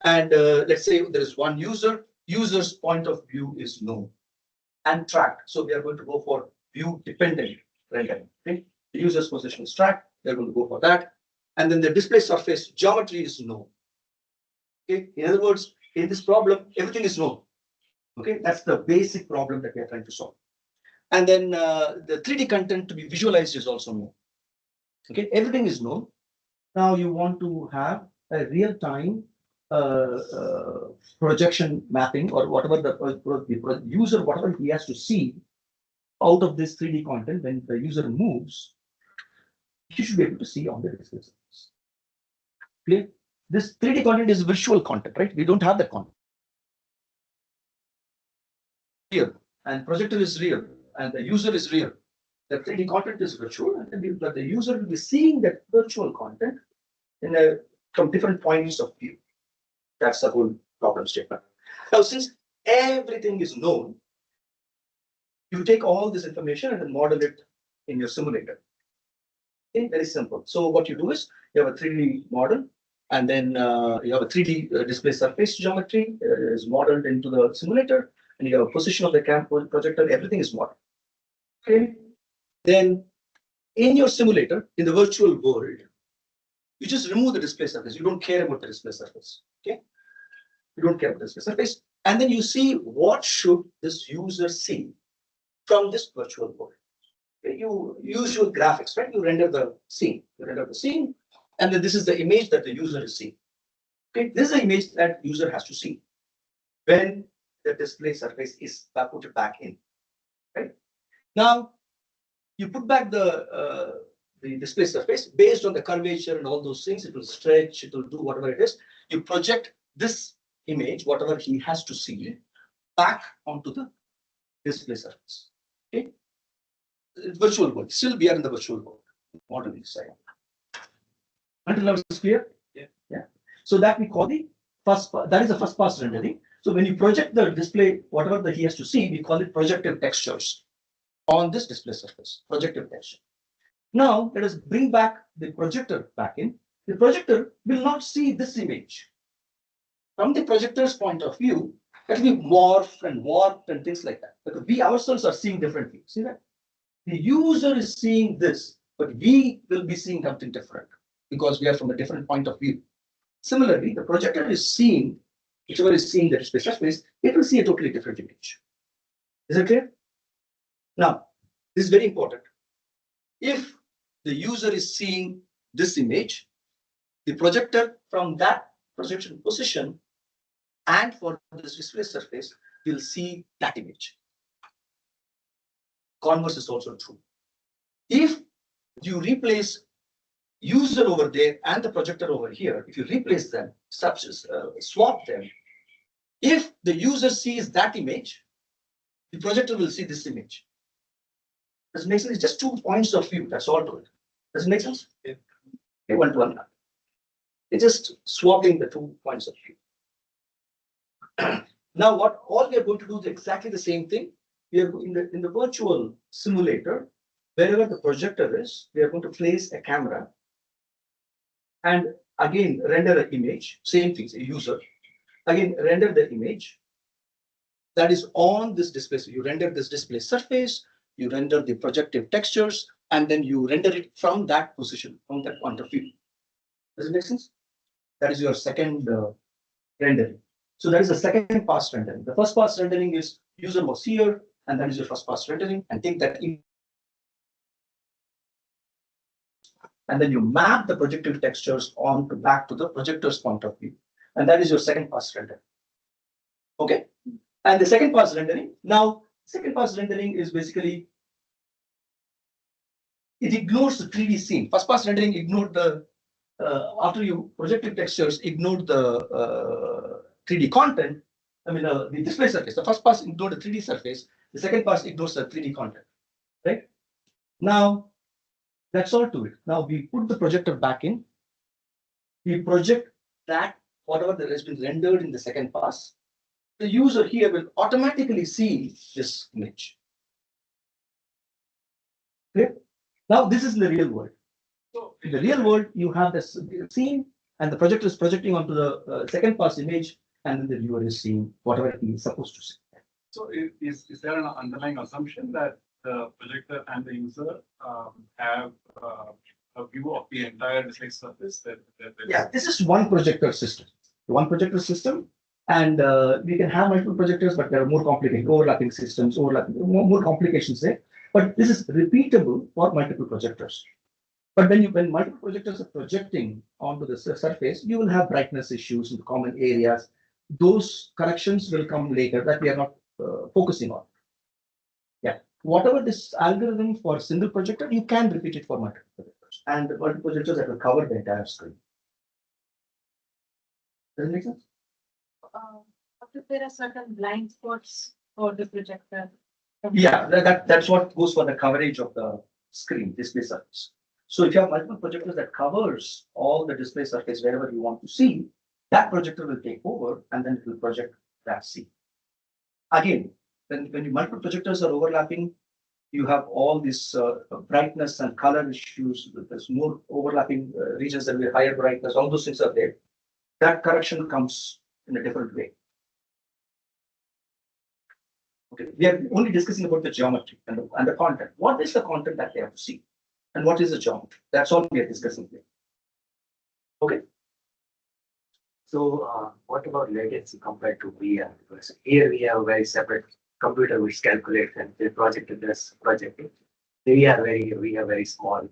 And let's say there is one user. User's point of view is known and tracked. So we are going to go for view dependent rendering. Okay? The user's position is tracked. They're going to go for that. And then the display surface geometry is known. Okay. In other words, in this problem, everything is known. Okay, that's the basic problem that we are trying to solve. And then the 3D content to be visualized is also known. Okay, everything is known. Now you want to have a real-time projection mapping, or whatever the user, whatever he has to see out of this 3D content when the user moves, you should be able to see on the display surface. Clear? This 3D content is visual content, right? We don't have that content. Real, and projector is real, and the user is real. The 3D content is virtual, and but the user will be seeing that virtual content from different points of view. That's the whole problem statement. Now, since everything is known, you take all this information and then model it in your simulator. Okay, very simple. So what you do is you have a 3D model, and then you have a 3D display surface geometry is modeled into the simulator, and you have a position of the projector. Everything is modeled. Okay. Then in your simulator, in the virtual world, you just remove the display surface. You don't care about the display surface. Okay. You don't care about the display surface. And then you see what should this user see from this virtual world. Okay. You use your graphics, right? You render the scene. You render the scene. And then this is the image that the user is seeing. Okay. This is the image that user has to see when the display surface is put back in. Right. Now, you put back the display surface based on the curvature and all those things. It will stretch, it will do whatever it is. You project this image, whatever he has to see, back onto the display surface. Okay. Virtual world. Still, we are in the virtual world. Modeling side. Until now, it's clear? Yeah. Yeah. So that we call the first, that is the first pass rendering. So when you project the display, whatever that he has to see, we call it projective textures on this display surface, projective texture. Now, let us bring back the projector back in. The projector will not see this image. From the projector's point of view, it will be morphed and warped and things like that. But we ourselves are seeing differently. See that? The user is seeing this, but we will be seeing something different because we are from a different point of view. Similarly, the projector is seeing, whichever is seeing the display surface, it will see a totally different image. Is it clear? Now, this is very important. If the user is seeing this image, the projector from that projection position and for this display surface will see that image. Converse is also true. If you replace user over there and the projector over here, if you replace them, swap them, if the user sees that image, the projector will see this image. Does it make sense? It's just 2 points of view. That's all to it. Does it make sense? Yeah. Okay, 1 to 1. It's just swapping the 2 points of view. Now, all we are going to do is exactly the same thing. We are in the virtual simulator, wherever the projector is, we are going to place a camera and again render an image. Same thing, a user. Again, render the image that is on this display. So you render this display surface, you render the projective textures, and then you render it from that position, from that point of view. Does it make sense? That is your second rendering. So that is the second pass rendering. The first pass rendering is user was here, and that is your first pass rendering, and take that in. And then you map the projective textures on to back to the projector's point of view. And that is your second pass rendering. Okay. And the second pass rendering, now second pass rendering is basically it ignores the 3D scene. First pass rendering ignored the after you projected textures, ignored the 3D content. I mean the display surface. The first pass ignored the 3D surface. The second pass ignores the 3D content. Right? Now that's all to it. Now we put the projector back in. We project that whatever that has been rendered in the second pass. The user here will automatically see this image. Okay? Now this is in the real world. So in the real world, you have this scene, and the projector is projecting onto the second pass image, and then the viewer is seeing whatever he is supposed to see. So is there an underlying assumption that the projector and the user have a view of the entire display surface? Yeah, this is one projector system. One projector system, and we can have multiple projectors, but there are more complicated overlapping systems, more complications there. But this is repeatable for multiple projectors. But when multiple projectors are projecting onto the surface, you will have brightness issues in the common areas. Those corrections will come later that we are not focusing on. Yeah, whatever this algorithm for single projector, you can repeat it for multiple projectors, and the multiple projectors that will cover the entire screen. Does it make sense? What if there are certain blind spots for the projector? Yeah, that's what goes for the coverage of the screen, display surface. So if you have multiple projectors that covers all the display surface wherever you want to see, that projector will take over and then it will project that scene. Again, when multiple projectors are overlapping, you have all this brightness and color issues. There's more overlapping regions that will higher brightness. All those things are there. That correction comes in a different way. Okay, we are only discussing about the geometry and the content. What is the content that they have to see? And what is the geometry? That's all we are discussing here. Okay. So what about latency compared to VR? Because here we have a very separate computer which calculates and the projector does projecting. We are very small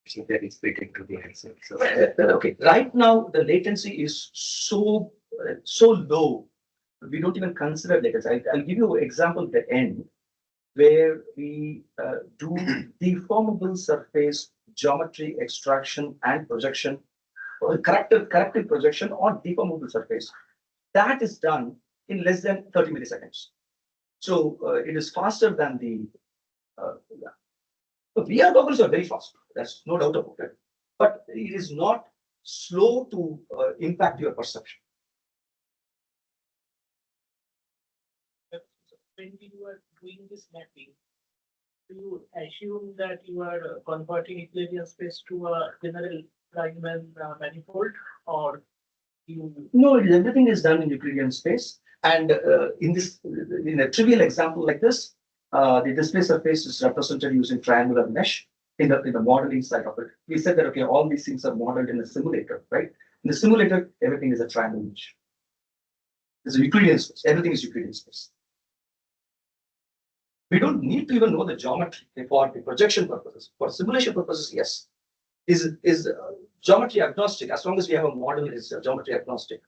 machine that is fit into the headset. So Okay, right now the latency is so low. We don't even consider latency. I'll give you an example at the end where we do deformable surface geometry extraction and projection, or corrective projection on deformable surface. That is done in less than 30 milliseconds. So it is faster than the VR goggles are very fast. That's no doubt about it. But it is not slow to impact your perception. When you are doing this mapping, do you assume that you are converting Euclidean space to a general Riemann manifold, or you? No, everything is done in Euclidean space. And in a trivial example like this, the display surface is represented using triangular mesh in the modeling side of it. We said that, okay, all these things are modeled in a simulator, right? In the simulator, everything is a triangle mesh. It's a Euclidean space. Everything is Euclidean space. We don't need to even know the geometry for the projection purposes. For simulation purposes, yes. Is geometry agnostic as long as we have a model is geometry agnostic,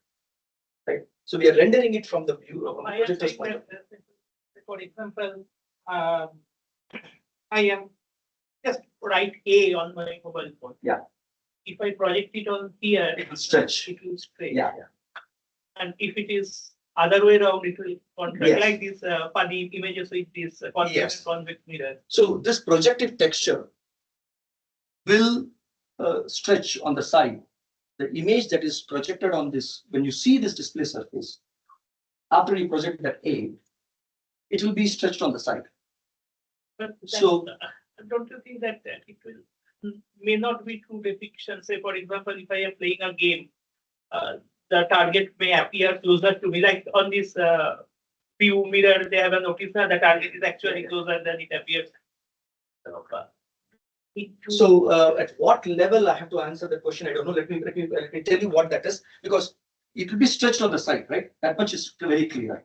right? So we are rendering it from the view of a projector's point of view. For example, I am just write A on my mobile phone. Yeah. If I project it on here, It will stretch. it will stretch. Yeah. And if it is other way around, it will contract, Yes. like these funny images with this convex Yes. convex mirror. So this projective texture will stretch on the side. The image that is projected on this, when you see this display surface, after you project that A, it will be stretched on the side. But So- don't you think that it will may not be true depiction? Say, for example, if I am playing a game, the target may appear closer to me. Like on this view mirror, they have a notice that the target is actually closer than it appears. So, So at what level I have to answer the question, I don't know. Let me tell you what that is, because it will be stretched on the side, right? That much is very clear.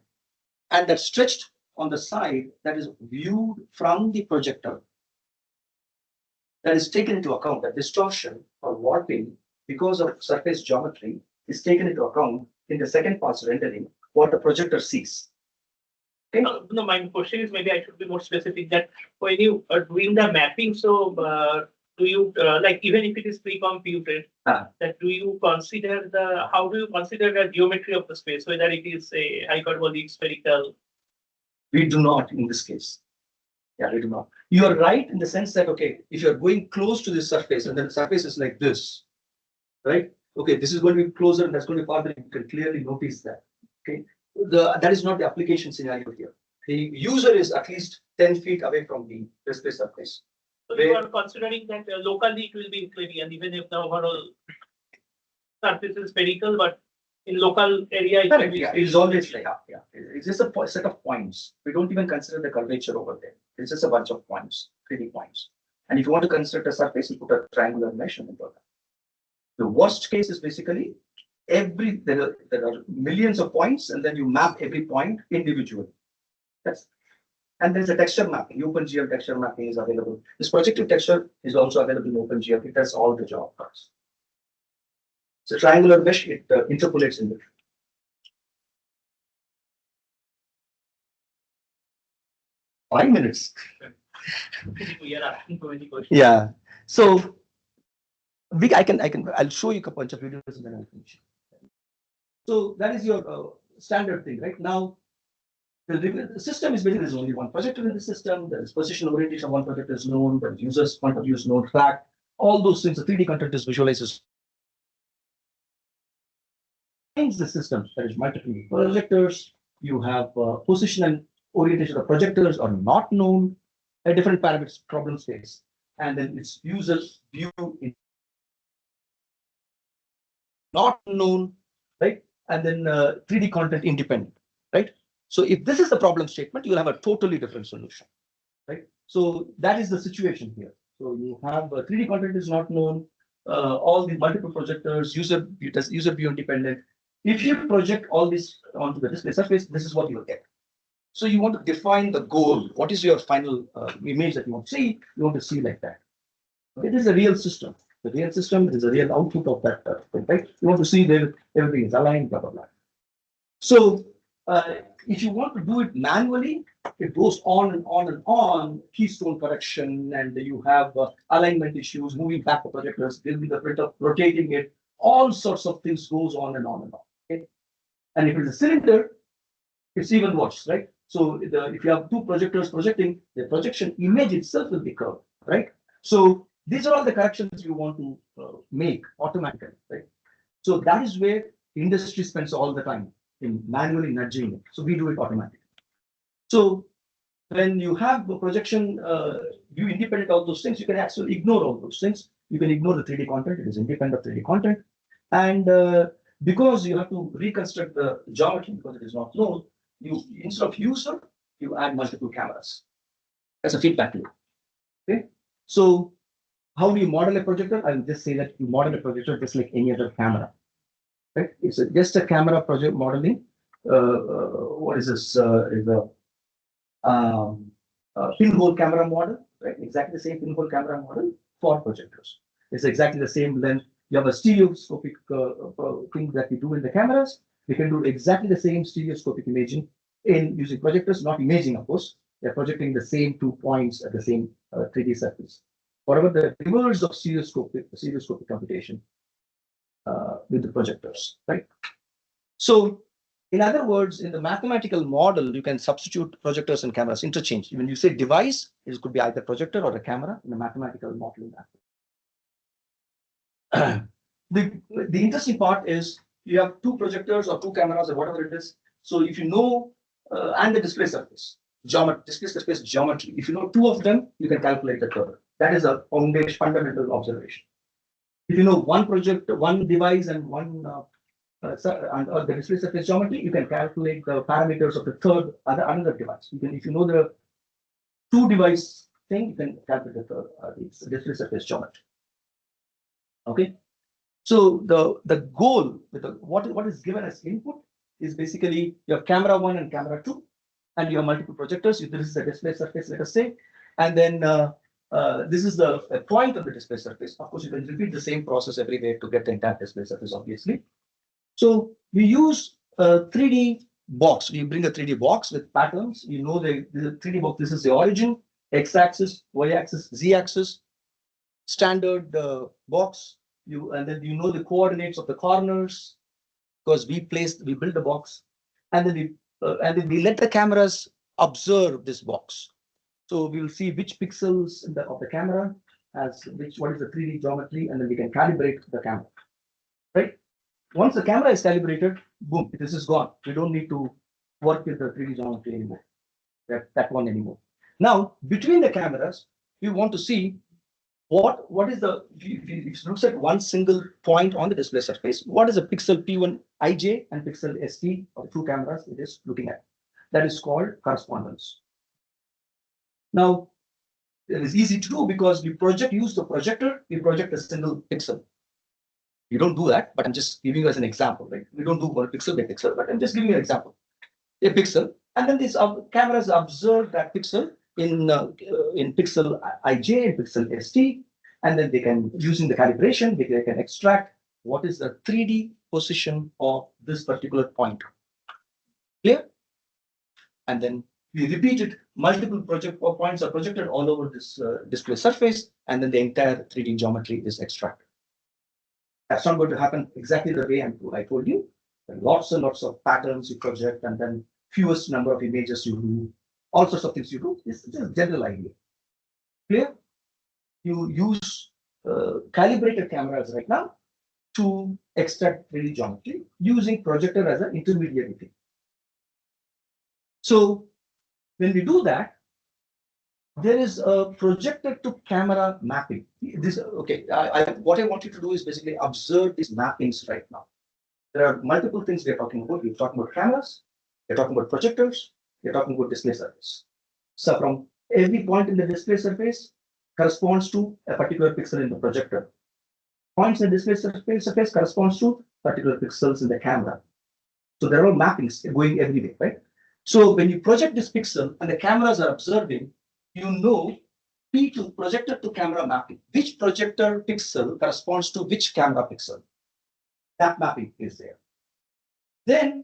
And that stretched on the side, that is viewed from the projector, that is taken into account. That distortion or warping because of surface geometry is taken into account in the second pass rendering, what the projector sees. Okay. No, my question is maybe I should be more specific that when you are doing the mapping, so do you like even if it is pre-computed, that do you consider how do you consider the geometry of the space, whether it is a hyperbolic, spherical? We do not in this case. Yeah, we do not. You are right in the sense that, okay, if you're going close to this surface and then the surface is like this, right? Okay, this is going to be closer and that's going to be farther. You can clearly notice that. Okay, that is not the application scenario here. The user is at least 10 feet away from the display surface. So you are considering that locally it will be inclined, even if the overall surface is spherical, but in local area it is always like up. Yeah, it's just a set of points. We don't even consider the curvature over there. It's just a bunch of points, 3D points. And if you want to consider a surface, you put a triangular mesh on that. The worst case is basically there are millions of points, and then you map every point individually. And there's a texture mapping. OpenGL texture mapping is available. This projective texture is also available in OpenGL. It does all the job for us. It's a triangular mesh. It interpolates in it. Five minutes. Yeah. So I'll show you a bunch of videos and then I'll finish. So that is your standard thing, right? Now, the system is basically there's only one projector in the system. There's position orientation of one projector is known. The user's point of view is known. Track all those things. The 3D content is visualizes. The system, that is multiple projectors. You have position and orientation of projectors are not known. A different parameters problem space, and then its users view in not known, right? And then 3D content independent, right? So if this is the problem statement, you'll have a totally different solution, right? So that is the situation here. So you have 3D content is not known, all the multiple projectors, user view independent. If you project all this onto the display surface, this is what you will get. So you want to define the goal. What is your final image that you want to see? You want to see like that. It is a real system. The real system is a real output of that thing, right? You want to see that everything is aligned, blah, blah, blah. So if you want to do it manually, it goes on and on and on, keystone correction, and you have alignment issues, moving back the projectors, building the printer, rotating it, all sorts of things goes on and on and on. Okay? And if it's a cylinder, it's even worse, right? So if you have two projectors projecting, the projection image itself will be curved, right? So these are all the corrections you want to make automatically, right? So that is where industry spends all the time in manually nudging it. So we do it automatically. So when you have the projection view independent of those things, you can actually ignore all those things. You can ignore the 3D content. It is independent of 3D content. And because you have to reconstruct the geometry because it is not known, you instead of user, you add multiple cameras. That's a feedback loop. Okay. So how do you model a projector? I'll just say that you model a projector just like any other camera. Right? It's just a camera project modeling. What is this? Is a pinhole camera model, right? Exactly the same pinhole camera model for projectors. It's exactly the same length. You have a stereoscopic thing that we do in the cameras. We can do exactly the same stereoscopic imaging in using projectors, not imaging, of course. They're projecting the same 2 points at the same 3D surface. However, the reverse of stereoscopic computation with the projectors, right? So, in other words, in the mathematical model, you can substitute projectors and cameras, interchange. When you say device, it could be either projector or a camera in the mathematical modeling. The interesting part is you have two projectors or two cameras or whatever it is. So if you know, and the display surface geometry, if you know two of them, you can calculate the curve. That is a foundation, fundamental observation. If you know one device and one the display surface geometry, you can calculate the parameters of the another device. If you know the two device thing, you can calculate the display surface geometry. Okay. So the goal with what is given as input is basically you have camera 1 and camera 2, and you have multiple projectors. This is the display surface, let us say, and then this is the point of the display surface. Of course, you can repeat the same process everywhere to get the entire display surface, obviously. So we use a 3D box. We bring a 3D box with patterns. You know the 3D box. This is the origin, x-axis, y-axis, z-axis, standard box. And then you know the coordinates of the corners because we build the box, and then we let the cameras observe this box. So we will see which pixels of the camera what is the 3D geometry, and then we can calibrate the camera. Right? Once the camera is calibrated, boom, this is gone. We don't need to work with the 3D geometry anymore. That one anymore. Now, between the cameras, we want to see what is the, if you look at one single point on the display surface, what is the pixel P1 IJ and pixel ST of two cameras it is looking at? That is called correspondence. Now, it is easy to do because we use the projector, we project a single pixel. You don't do that, but I'm just giving you as an example, right? We don't do one pixel by pixel, but I'm just giving you an example. A pixel, and then these cameras observe that pixel in pixel IJ and pixel ST, and then they can, using the calibration, they can extract what is the 3D position of this particular point. Clear? And then we repeat it, multiple points are projected all over this display surface, and then the entire 3D geometry is extracted. That's not going to happen exactly the way I told you. There are lots and lots of patterns you project, and then fewest number of images you do, all sorts of things you do. It's just a general idea. Clear? You use calibrated cameras right now to extract 3D geometry using projector as an intermediary thing. So when we do that, there is a projector to camera mapping. What I want you to do is basically observe these mappings right now. There are multiple things we're talking about. We're talking about cameras, we're talking about projectors, we're talking about display surface. So from every point in the display surface corresponds to a particular pixel in the projector. Points in the display surface corresponds to particular pixels in the camera. So there are mappings going everywhere, right? So when you project this pixel and the cameras are observing, you know P2, projector to camera mapping. Which projector pixel corresponds to which camera pixel? That mapping is there. Then,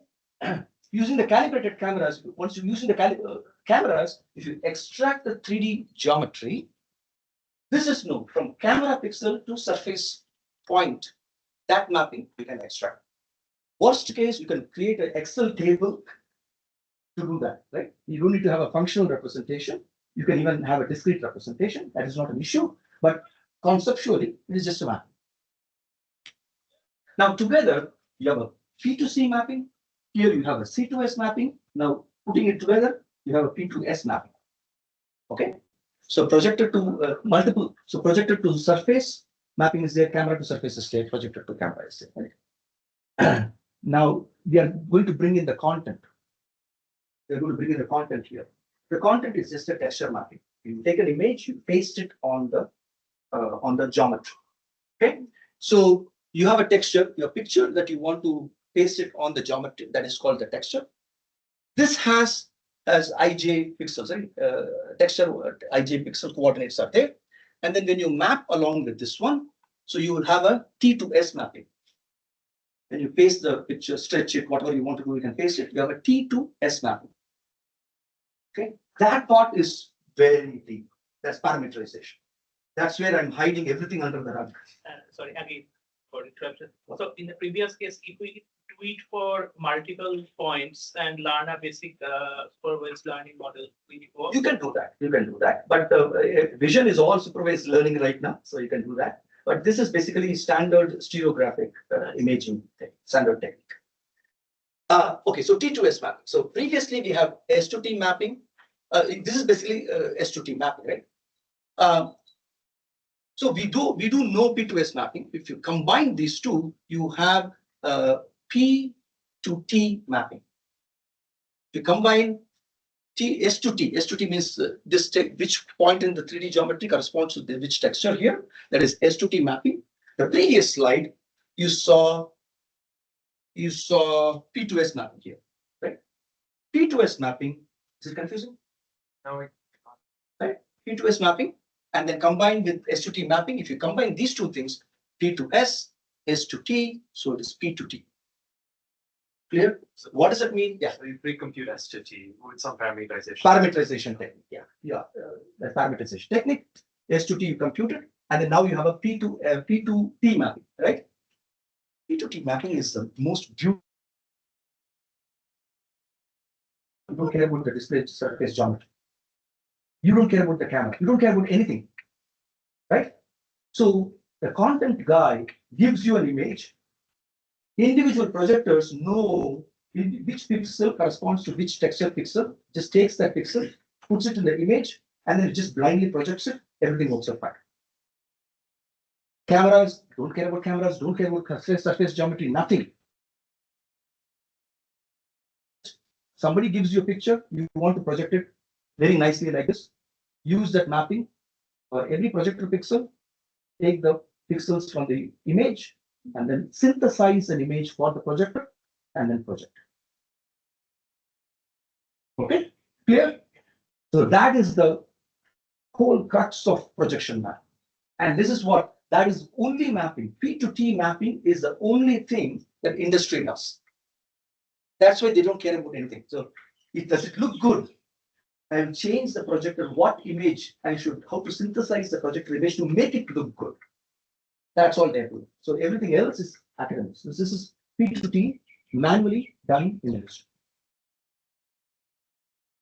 using the calibrated cameras, once you're using the cameras, if you extract the 3D geometry, this is known from camera pixel to surface point. That mapping you can extract. Worst case, you can create an Excel table to do that, right? You don't need to have a functional representation. You can even have a discrete representation. That is not an issue, but conceptually, it is just a mapping. Now, together, you have a P2C mapping. Here you have a C2S mapping. Now, putting it together, you have a P2S mapping. Okay. So projector to projector to surface mapping is there, camera to surface is there, projector to camera is there. Right? Now, we are going to bring in the content. We're going to bring in the content here. The content is just a texture mapping. You take an image, you paste it on the geometry. Okay. So you have a texture, your picture that you want to paste it on the geometry, that is called the texture. This has IJ pixels, right? Texture IJ pixel coordinates are there. And then when you map along with this one, so you will have a T to S mapping. When you paste the picture, stretch it, whatever you want to do, you can paste it. You have a T to S mapping. Okay, that part is very deep. That's parameterization. That's where I'm hiding everything under the rug. Sorry, again, for interruption. So in the previous case, if we do it for multiple points and learn a basic supervised learning model, you can do that. You can do that. But vision is all supervised learning right now, so you can do that. But this is basically standard stereographic imaging thing, standard technique. Okay, so T to S mapping. So previously we have S to T mapping. This is basically S to T mapping, right? So we do know P to S mapping. If you combine these two, you have P to T mapping. If you combine S to T. S to T means this which point in the 3D geometry corresponds to which texture here. That is S to T mapping. The previous slide, you saw P to S mapping here, right? P to S mapping, is it confusing? No, Right? P to S mapping, and then combined with S to T mapping. If you combine these two things, P to S, S to T, so it is P to T. Clear? So what does it mean? Yeah. so you pre-compute S to T with some parameterization. Parameterization technique. Yeah. The parameterization technique. S to T you computed, and then now you have a P to T mapping, right? P to T mapping is the most beautiful. You don't care about the display surface geometry. You don't care about the camera. You don't care about anything, right? So the content guy gives you an image. Individual projectors know which pixel corresponds to which texture pixel. Just takes that pixel, puts it in the image, and then it just blindly projects it. Everything works out fine. Cameras don't care about cameras. Don't care about surface geometry. Nothing. Somebody gives you a picture. You want to project it very nicely like this. Use that mapping for every projector pixel. Take the pixels from the image and then synthesize an image for the projector and then project. Okay, clear? So that is the whole crux of projection map. And this is what, that is only mapping. P to T mapping is the only thing that industry does. That's why they don't care about anything. So does it look good? I will change the projector, what image I should, how to synthesize the projector image to make it look good. That's all they're doing. So everything else is academics. This is P to T manually done in industry.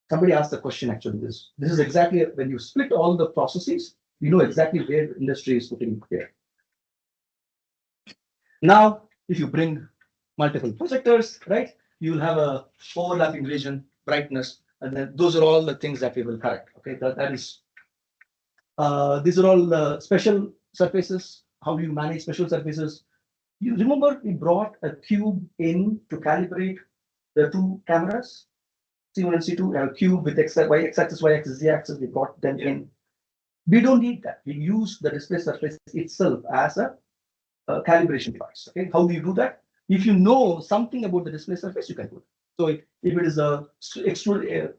Somebody asked the question actually. This is exactly when you split all the processes, you know exactly where the industry is putting there. Now, if you bring multiple projectors, right, you'll have a overlapping region, brightness, and then those are all the things that we will correct. Okay, that is. These are all special surfaces. How do you manage special surfaces? You remember we brought a cube in to calibrate the two cameras, C1 and C2, a cube with x-axis, y-axis, z-axis. We brought them in. We don't need that. We use the display surface itself as a calibration device. Okay, how do you do that? If you know something about the display surface, you can do it. So if it is a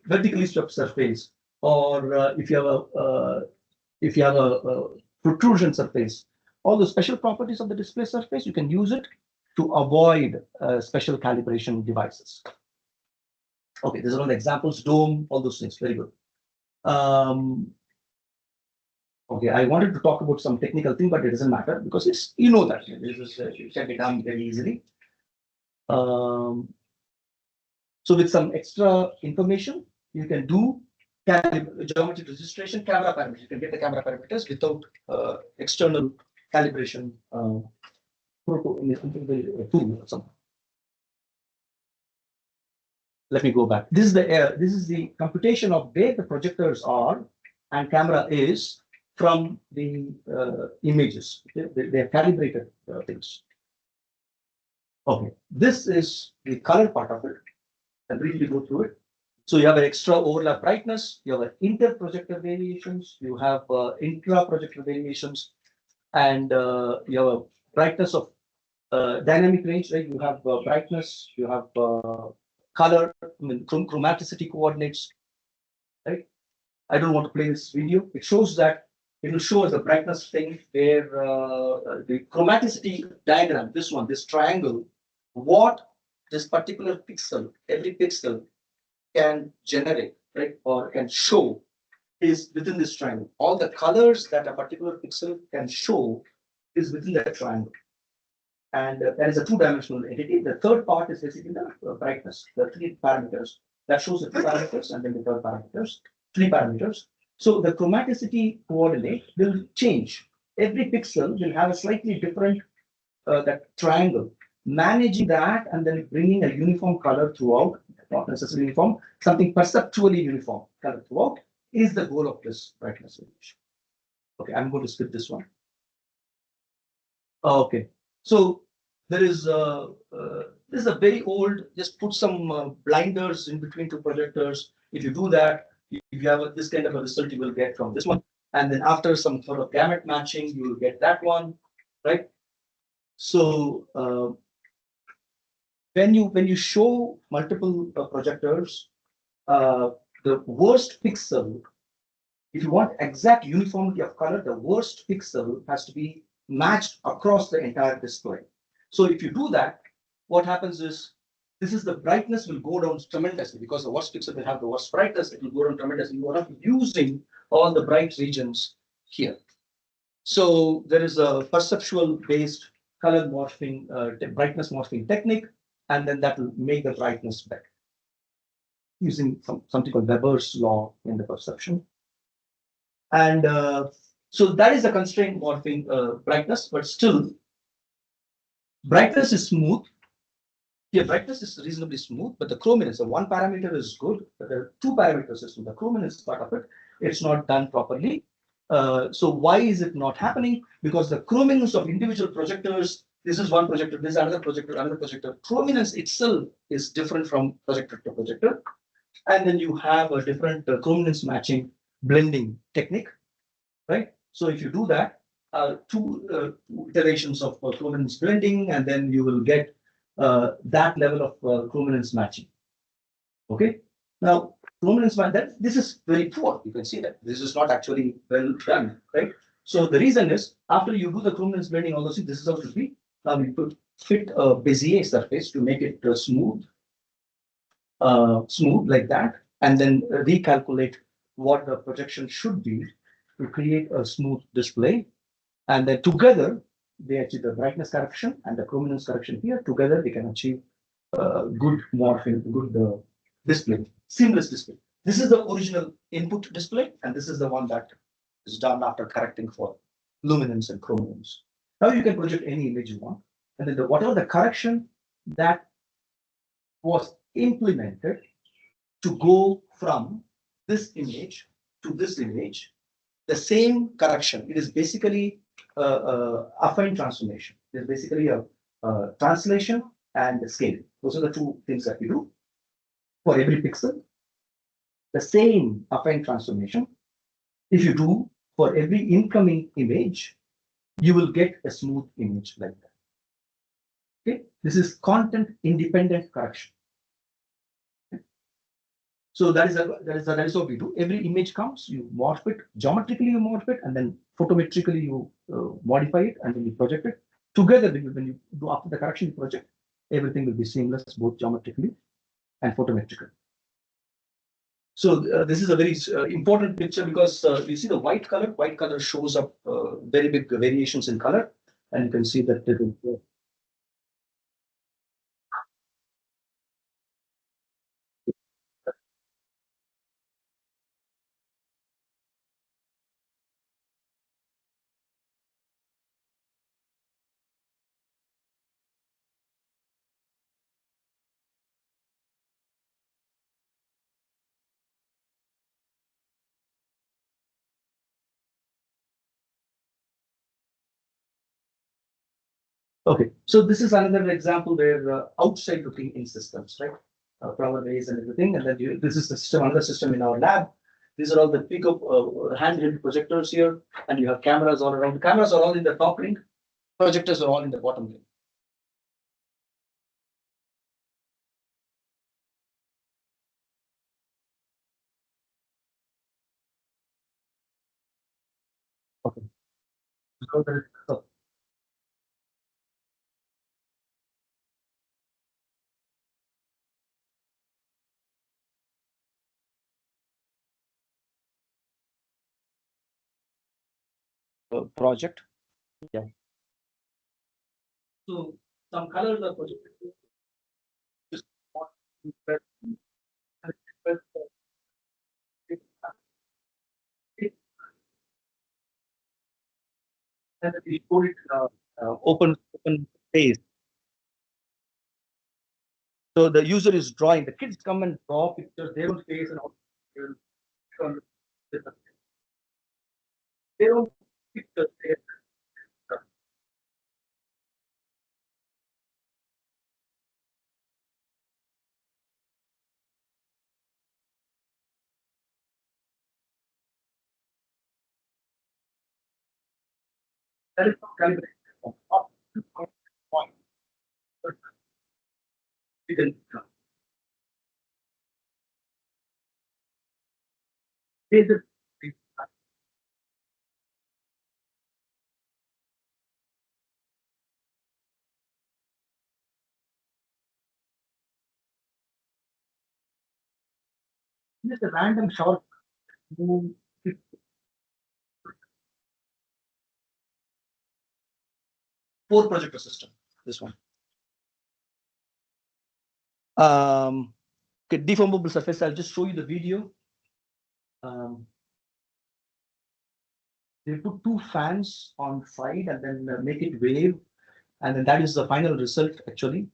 vertically swept surface, or if you have a protrusion surface, all the special properties of the display surface, you can use it to avoid special calibration devices. Okay, these are all the examples, dome, all those things, very good. Okay, I wanted to talk about some technical thing, but it doesn't matter because it's, you know that it can be done very easily. So with some extra information, you can do geometry registration, camera parameters. You can get the camera parameters without external calibration tool or something. Let me go back. This is the computation of where the projectors are and camera is from the images. They are calibrated things. Okay, this is the color part of it. I'll briefly go through it. So you have an extra overlap brightness, you have an inter-projector variations, you have intra-projector variations, and you have a brightness of dynamic range, right? You have brightness, you have color, I mean, chromaticity coordinates, right? I don't want to play this video. It shows that it will show us the brightness thing where the chromaticity diagram, this triangle, what this particular pixel, every pixel can generate, right, or can show is within this triangle. All the colors that a particular pixel can show is within that triangle. And that is a two-dimensional entity. The third part is basically the brightness, the three parameters. That shows the two parameters and then the third parameters, three parameters. So the chromaticity coordinate will change. Every pixel will have a slightly different that triangle. Managing that and then bringing a uniform color throughout, not necessarily uniform, something perceptually uniform color throughout is the goal of this brightness variation. Okay, I'm going to skip this one. Okay, so there is this is a very old, just put some blinders in between two projectors. If you do that, if you have this kind of a result, you will get from this one. And then after some sort of gamut matching, you will get that one, right? So when you show multiple projectors, the worst pixel, if you want exact uniformity of color, the worst pixel has to be matched across the entire display. So if you do that, what happens is this is the brightness will go down tremendously because the worst pixel will have the worst brightness. It will go down tremendously. You are not using all the bright regions here. So there is a perceptual based color morphing, brightness morphing technique, and then that will make the brightness better using something called Weber's law in the perception. And so that is a constraint morphing brightness, but still brightness is smooth. Here, brightness is reasonably smooth, but the chrominance, the one parameter is good, but there are two parameters system. The chrominance part of it, it's not done properly. So why is it not happening? Because the chrominance of individual projectors, this is one projector, this is another projector, another projector. Chrominance itself is different from projector to projector. And then you have a different chrominance matching blending technique, right? So if you do that, two iterations of chrominance blending, and then you will get that level of chrominance matching. Okay. Now, chrominance matching, this is very poor. You can see that this is not actually well done, right? So the reason is after you do the chrominance blending, all those things, this is how it will be. Now we put fit a Bezier surface to make it smooth like that, and then recalculate what the projection should be to create a smooth display. And then together, they achieve the brightness correction and the chrominance correction here. Together, they can achieve good morphing, good display, seamless display. This is the original input display, and this is the one that is done after correcting for luminance and chrominance. Now you can project any image you want, and then whatever the correction that was implemented to go from this image to this image, the same correction. It is basically affine transformation. It is basically a translation and scaling. Those are the two things that we do for every pixel. The same affine transformation, if you do for every incoming image, you will get a smooth image like that. Okay, this is content independent correction. So that is what we do. Every image comes, you morph it, geometrically you morph it, and then photometrically you modify it, and then you project it. Together, when you do after the correction you project, everything will be seamless, both geometrically and photometrically. So this is a very important picture because you see the white color. White color shows up very big variations in color, and you can see that it will. Okay, so this is another example where outside looking in systems, right? Flower vase and everything, and then this is the system, another system in our lab. These are all the pick up handheld projectors here, and you have cameras all around. The cameras are all in the top ring, projectors are all in the bottom ring. Okay. So there is a project. Yeah. So some colors are projected. And we put it open space. So the user is drawing. The kids come and draw pictures. They don't face and all. They don't pictures. That is not calibration. Up to point. You can take the just a random short move. Four projector system. This one. Okay, deformable surface. I'll just show you the video. They put two fans on side and then make it wave, and then that is the final result actually.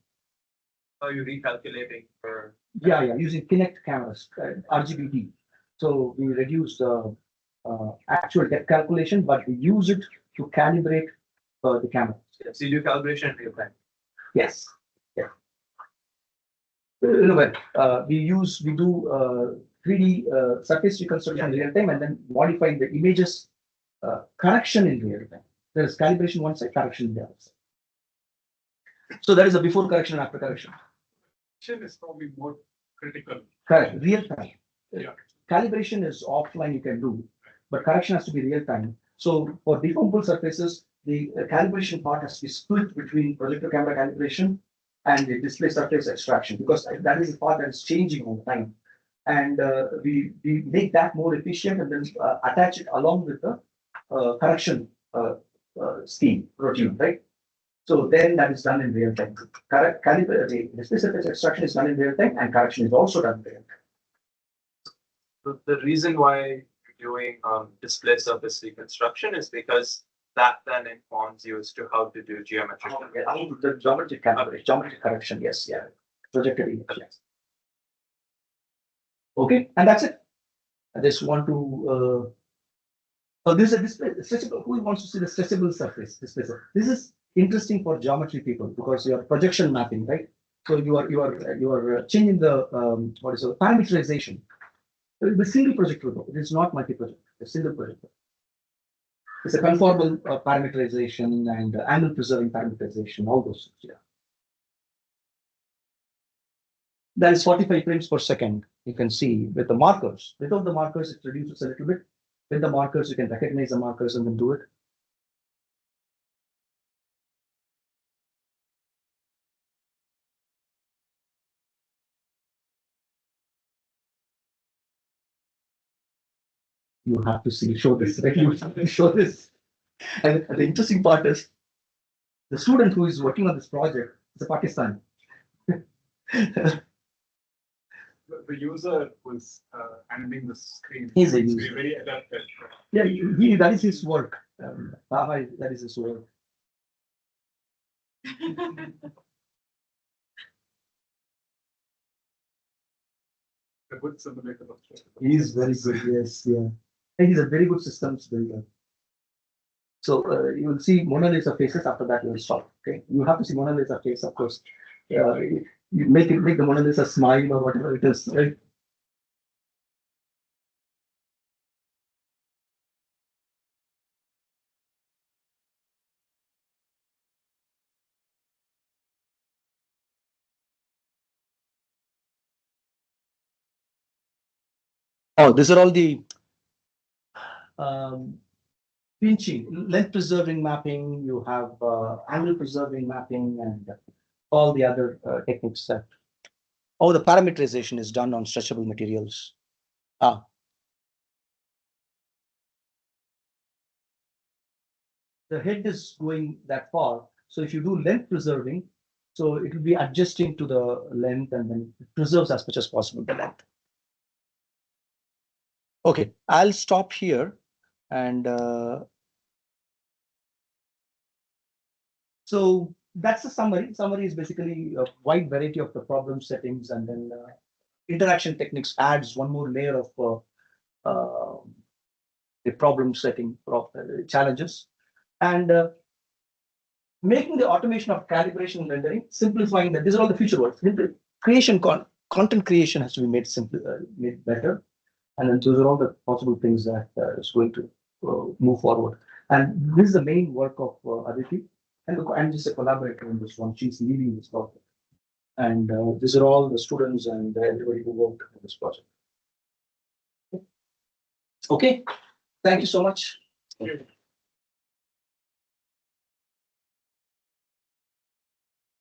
Are you recalculating for? Yeah, using Kinect cameras, RGBD. So we reduce the actual depth calculation, but we use it to calibrate the camera. So you do calibration in real time. Yes. Yeah. We do 3D surface reconstruction in real time and then modifying the images correction in real time. There is calibration one side, correction in the other side. So that is a before correction and after correction. Is probably more critical. Correct, real time. Yeah. Calibration is offline you can do, but correction has to be real time. So for deformable surfaces, the calibration part has to be split between projector camera calibration and the display surface extraction, because that is the part that is changing all the time. And we make that more efficient and then attach it along with the correction scheme routine, right? So then that is done in real time. The display surface extraction is done in real time and correction is also done in real time. The reason why you're doing display surface reconstruction is because that then informs you as to how to do geometric. The geometric correction, yes, yeah. Projected image, yes. Okay, and that's it. I just want to this is a display stretchable. Who wants to see the stretchable surface display? This is interesting for geometry people because you are projection mapping, right? So you are changing the what is it, parameterization. The single projector though, it is not multi-projector, a single projector. It's a conformal parameterization and angle preserving parameterization, all those things, yeah. That is 45 frames per second. You can see with the markers. Without the markers, it reduces a little bit. With the markers, you can recognize the markers and then do it. You have to see, show this, right? You have to show this. And the interesting part is the student who is working on this project is a Pakistani. The user was handling the screen. He's a It's user. very adapted. Yeah, that is his work. That is his work. A good simulator of it. He's very good, yes, yeah. And he's a very good systems builder. So you will see Mona Lisa faces, after that you will stop. Okay, you have to see Mona Lisa face, of course. You make the Mona Lisa smile or whatever it is, right? Oh, these are all the pinching, length preserving mapping. You have angle preserving mapping and all the other techniques that. Oh, the parameterization is done on stretchable materials. The head is going that far. So if you do length preserving, so it will be adjusting to the length and then it preserves as much as possible the length. Okay, I'll stop here and so that's the summary. Summary is basically a wide variety of the problem settings and then interaction techniques adds one more layer of the problem setting challenges and making the automation of calibration and rendering, simplifying that. These are all the future words. Creation, content creation has to be made simple, made better. And then those are all the possible things that is going to move forward. And this is the main work of Aditi. And I'm just a collaborator on this one. She's leading this project. And these are all the students and everybody who worked on this project. Okay, thank you so much.